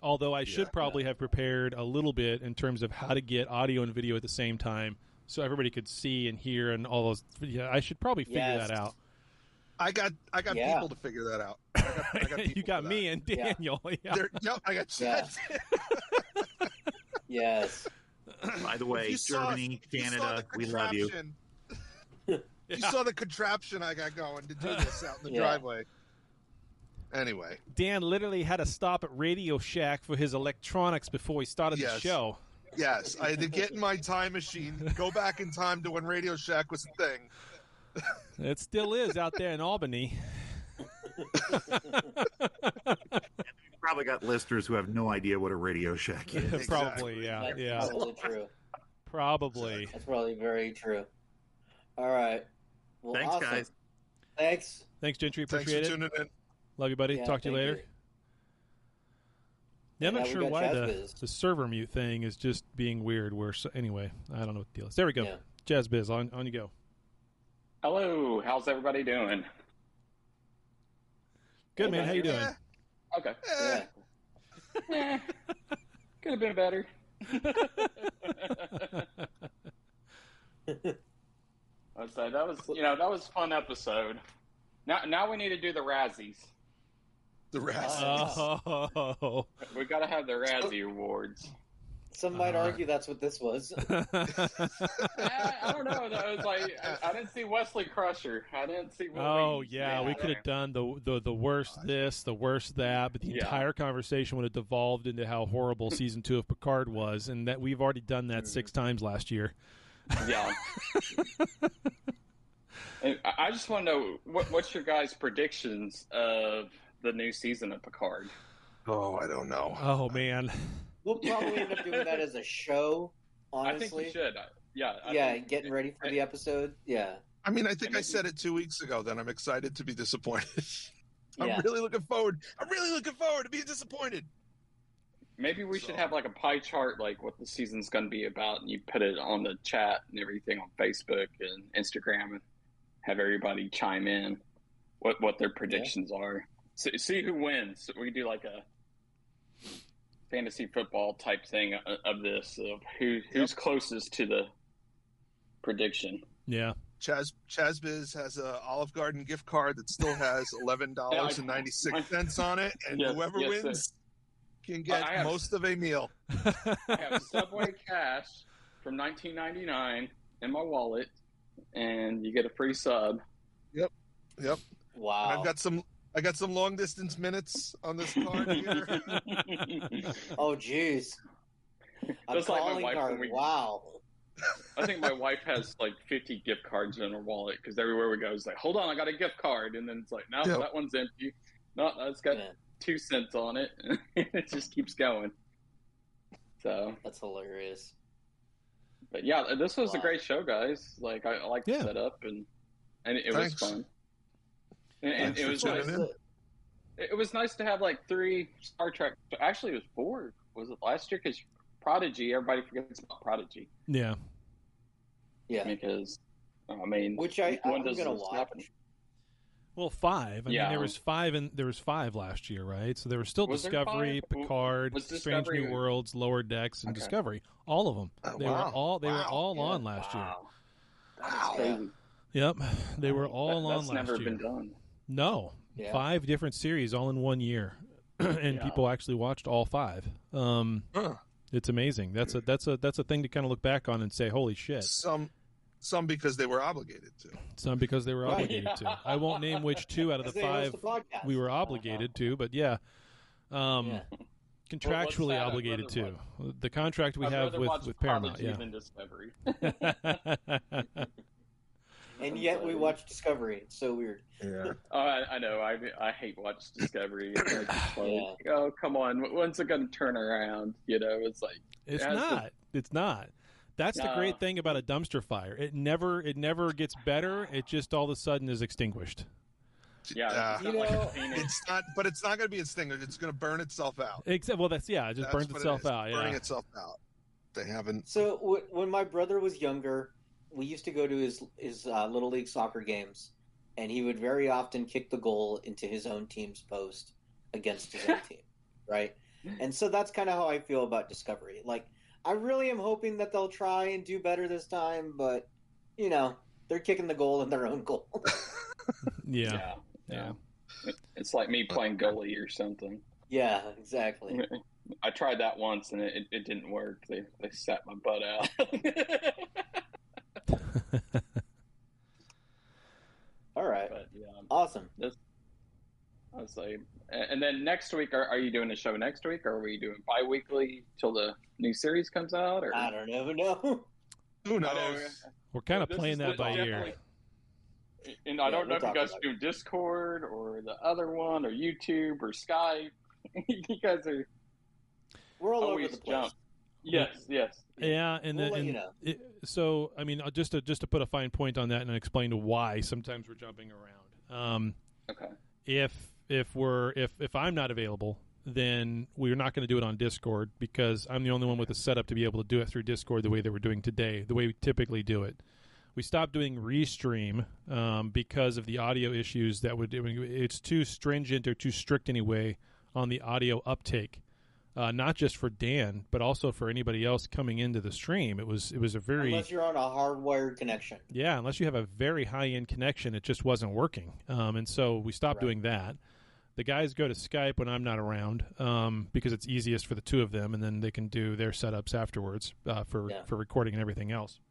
A: Although I should probably have prepared a little bit in terms of how to get audio and video at the same time so everybody could see and hear and all those. Yeah, I should probably figure that out.
H: I got people to figure that out. I got
A: you got me and Daniel. Yeah.
H: I got Chad.
B: Yes.
J: By the way, Germany, Canada, we love you.
H: You saw the contraption I got going to do this out in the driveway. Anyway.
A: Dan literally had to stop at Radio Shack for his electronics before he started the show.
H: Yes, I had to get in my time machine, go back in time to when Radio Shack was a thing.
A: It still is out there in Albany.
J: Probably got listeners who have no idea what a Radio Shack is.
H: Exactly.
A: Probably, yeah.
B: That's probably true.
A: Probably.
B: That's probably very true. All right. Well,
J: Thanks,
B: awesome.
J: guys.
B: Thanks,
A: Gentry.
H: Thanks
A: Appreciate
H: for
A: it.
H: tuning in.
A: Love you, buddy.
B: Yeah,
A: Talk to you
B: thank
A: later.
B: you.
A: Yeah, I'm not
B: we
A: sure
B: got
A: why
B: Jazz
A: the server mute thing is just being weird. Anyway, I don't know what the deal is. There we go.
B: Yeah.
A: Jazz Biz, on you go.
K: Hello, how's everybody doing?
A: Good, man. How you doing?
K: Okay.
B: Yeah.
K: Could have been better. I'd say that was a fun episode. Now we need to do the Razzies.
H: The rest.
A: Oh.
K: We got to have the Razzie Awards.
B: Some might argue that's what this was.
K: I don't know. That was like I didn't see Wesley Crusher. I didn't see.
A: We could have done the worst this, the worst that, but the entire conversation would have devolved into how horrible season 2 of Picard was, and that we've already done that 6 times last year.
K: Yeah. And I just want to know what's your guys' predictions of the new season of Picard?
H: Oh, I don't know.
A: Oh man.
B: We'll probably end up doing that as a show, honestly.
K: I think we should.
B: Getting ready for the episode. Yeah.
H: I mean, I think I said it 2 weeks ago that I'm excited to be disappointed. I'm
B: Yeah.
H: really looking forward to being disappointed.
K: Maybe we should have like a pie chart, like what the season's going to be about, and you put it on the chat and everything on Facebook and Instagram, and have everybody chime in what their predictions are. So, see who wins. We do like a fantasy football type thing of this, of who's closest to the prediction.
A: Yeah.
H: Chaz Biz has a Olive Garden gift card that still has $11.96 on it, and whoever wins can get most of a meal.
K: I have Subway cash from $19.99 in my wallet, and you get a free sub.
H: Yep.
B: Wow.
H: And I got some long distance minutes on this card here.
B: Oh, jeez.
K: Just like my wife.
B: Wow.
K: I think my wife has like 50 gift cards in her wallet because everywhere we go, it's like, hold on, I got a gift card. And then it's like, no, that one's empty. No, it's got 2 cents on it. It just keeps going. So
B: that's hilarious.
K: But yeah, this was a great show, guys. Like I like the setup and it was fun. And it was nice. It was nice to have like 3 Star Trek. Actually, it was 4. Was it last year? Because Prodigy, everybody forgets about Prodigy.
A: Yeah.
K: Because I mean,
B: which I'm gonna watch.
A: Well, 5. I mean, there was 5 last year, right? So there was still Discovery, Picard, Strange New Worlds, Lower Decks, and Discovery. All of them. They were all on last year.
K: That's crazy.
A: Yep, they were all on last year.
K: That's never been done.
A: No, 5 different series all in 1 year, and people actually watched all 5. It's amazing. That's a thing to kind of look back on and say, "Holy shit!"
H: Some because they were obligated to.
A: Some because they were obligated to. I won't name which 2 out of the 5 we were obligated to, but contractually obligated to. The contract we have with Paramount. Yeah.
K: Discovery.
B: And yet we watch Discovery. It's so weird.
H: Yeah.
K: I know. I hate watch Discovery. It's like, oh, come on. When's it going to turn around? You know, it's like...
A: It's not. That's the great thing about a dumpster fire. It never gets better. It just all of a sudden is extinguished.
K: Yeah.
H: It's not, but it's not going to be extinguished. It's going to burn itself out.
A: It just burns itself out. Yeah.
H: Burning itself out. They haven't...
B: So when my brother was younger... We used to go to his Little League soccer games, and he would very often kick the goal into his own team's post against his own team, right? And so that's kind of how I feel about Discovery. Like, I really am hoping that they'll try and do better this time, but, they're kicking the goal in their own goal.
A: Yeah.
K: It's like me playing goalie or something.
B: Yeah, exactly.
K: I tried that once and it didn't work. They sat my butt out.
B: All right.
K: But, yeah,
B: awesome.
K: I was like, and then next week, are you doing a show next week, or are we doing bi-weekly till the new series comes out? Or
B: I don't ever know.
H: Who knows?
A: We're kind of playing that by ear.
K: And I don't know if you guys do Discord or the other one or YouTube or Skype. You guys are.
B: We're all over the place.
K: Jump. Yes.
A: Yeah, and
B: we'll
A: then
B: let you know.
A: So I mean, just to put a fine point on that and explain why sometimes we're jumping around.
K: Okay.
A: If I'm not available, then we're not going to do it on Discord because I'm the only one with the setup to be able to do it through Discord the way that we're doing today, the way we typically do it. We stopped doing Restream because of the audio issues that would. It's too stringent or too strict anyway on the audio uptake, not just for Dan but also for anybody else coming into the stream. It was a very
B: unless you're on a hardwired connection.
A: Yeah, unless you have a very high end connection, it just wasn't working, and so we stopped doing that. The guys go to Skype when I'm not around because it's easiest for the two of them, and then they can do their setups afterwards for recording and everything else.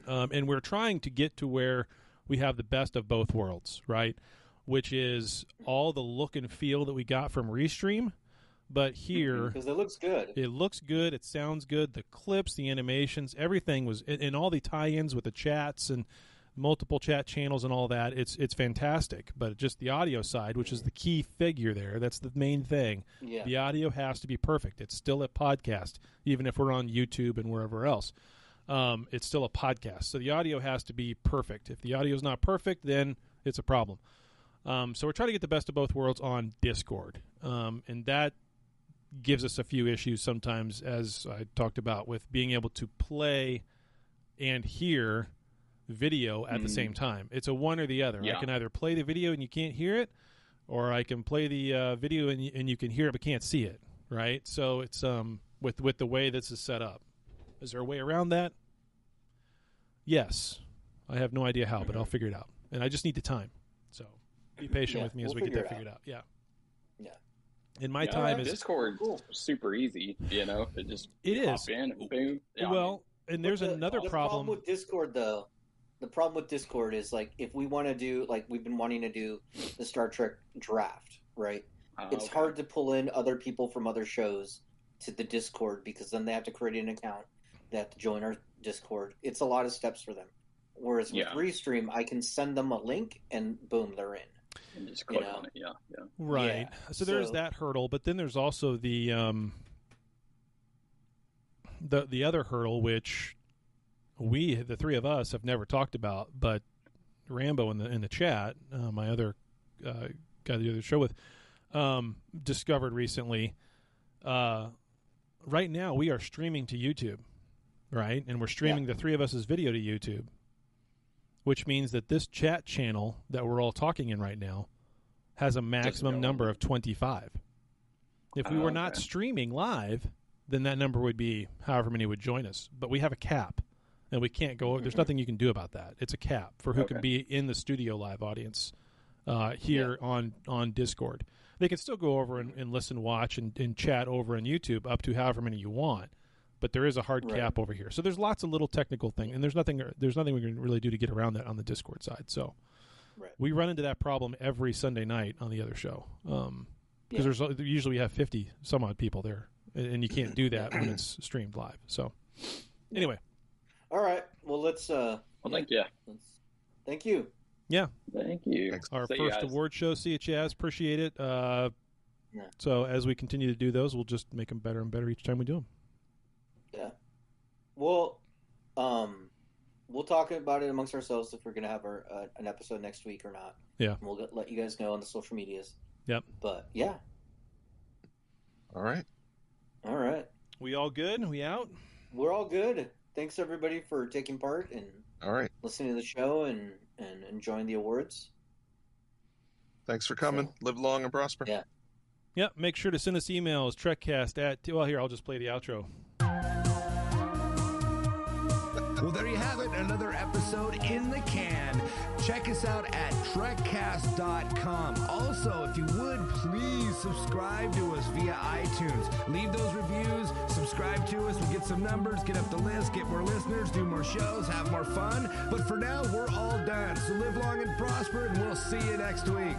A: And we're trying to get to where we have the best of both worlds, right? Which is all the look and feel that we got from Restream, but here
B: because it looks good.
A: It looks good. It sounds good. The clips, the animations, everything was, and all the tie-ins with the chats and multiple chat channels and all that. It's fantastic. But just the audio side, which is the key figure there, that's the main thing.
B: Yeah.
A: The audio has to be perfect. It's still a podcast, even if we're on YouTube and wherever else. It's still a podcast. So the audio has to be perfect. If the audio is not perfect, then it's a problem. So we're trying to get the best of both worlds on Discord. And that gives us a few issues sometimes, as I talked about, with being able to play and hear video at the same time. It's a one or the other.
K: Yeah.
A: I can either play the video and you can't hear it, or I can play the video and you can hear it but can't see it, right? So it's with the way this is set up. Is there a way around that? Yes. I have no idea how, but I'll figure it out. And I just need the time. So be patient with me as we get that figured out. Yeah.
B: Yeah.
A: And my time is
K: Discord super easy, It just
A: is.
K: Hop in and boom. Yeah,
A: well, and there's another
B: problem. The problem with Discord, though. The problem with Discord is, like, if we want to do, like, we've been wanting to do the Star Trek draft, right? It's hard to pull in other people from other shows to the Discord because then they have to create an account. They have to join our Discord. It's a lot of steps for them. Whereas with Restream, I can send them a link and boom, they're in.
K: And just click on it, yeah.
A: Right.
B: Yeah.
A: So there's that hurdle, but then there's also the other hurdle, which the three of us, have never talked about, but Rambo in the chat, my other guy that I do the show with, discovered recently. Right now, we are streaming to YouTube, right? And we're streaming the three of us' video to YouTube, which means that this chat channel that we're all talking in right now has a maximum number of 25. If we were not streaming live, then that number would be however many would join us. But we have a cap, and we can't go. There's nothing you can do about that. It's a cap for who can be in the studio live audience here on Discord. They can still go over and listen, watch, and chat over on YouTube up to however many you want. But there is a hard cap over here. So there's lots of little technical things, and there's nothing we can really do to get around that on the Discord side. So we run into that problem every Sunday night on the other show because usually we have 50 some odd people there, and you can't do that when it's streamed live. So anyway.
B: All right. Well, let's.
K: Thank you.
B: Thank you.
A: Yeah.
K: Thank you.
A: Our first award show. See you, Chaz. Appreciate it. So as we continue to do those, we'll just make them better and better each time we do them.
B: Yeah. Well, we'll talk about it amongst ourselves if we're going to have an episode next week or not.
A: Yeah.
B: And we'll let you guys know on the social medias.
A: Yep.
B: But, yeah.
H: All right.
A: We all good? We out?
B: We're all good. Thanks, everybody, for taking part and listening to the show and enjoying the awards.
H: Thanks for coming. Live long and prosper.
B: Yeah.
A: Yep. Make sure to send us emails, trekcast at... Well, here, I'll just play the outro.
L: Well, there you have it. Another episode in the can. Check us out at trekcast.com. Also, if you would, please subscribe to us via iTunes. Leave those reviews. Subscribe to us. We'll get some numbers, get up the list, get more listeners, do more shows, have more fun. But for now, we're all done. So live long and prosper, and we'll see you next week.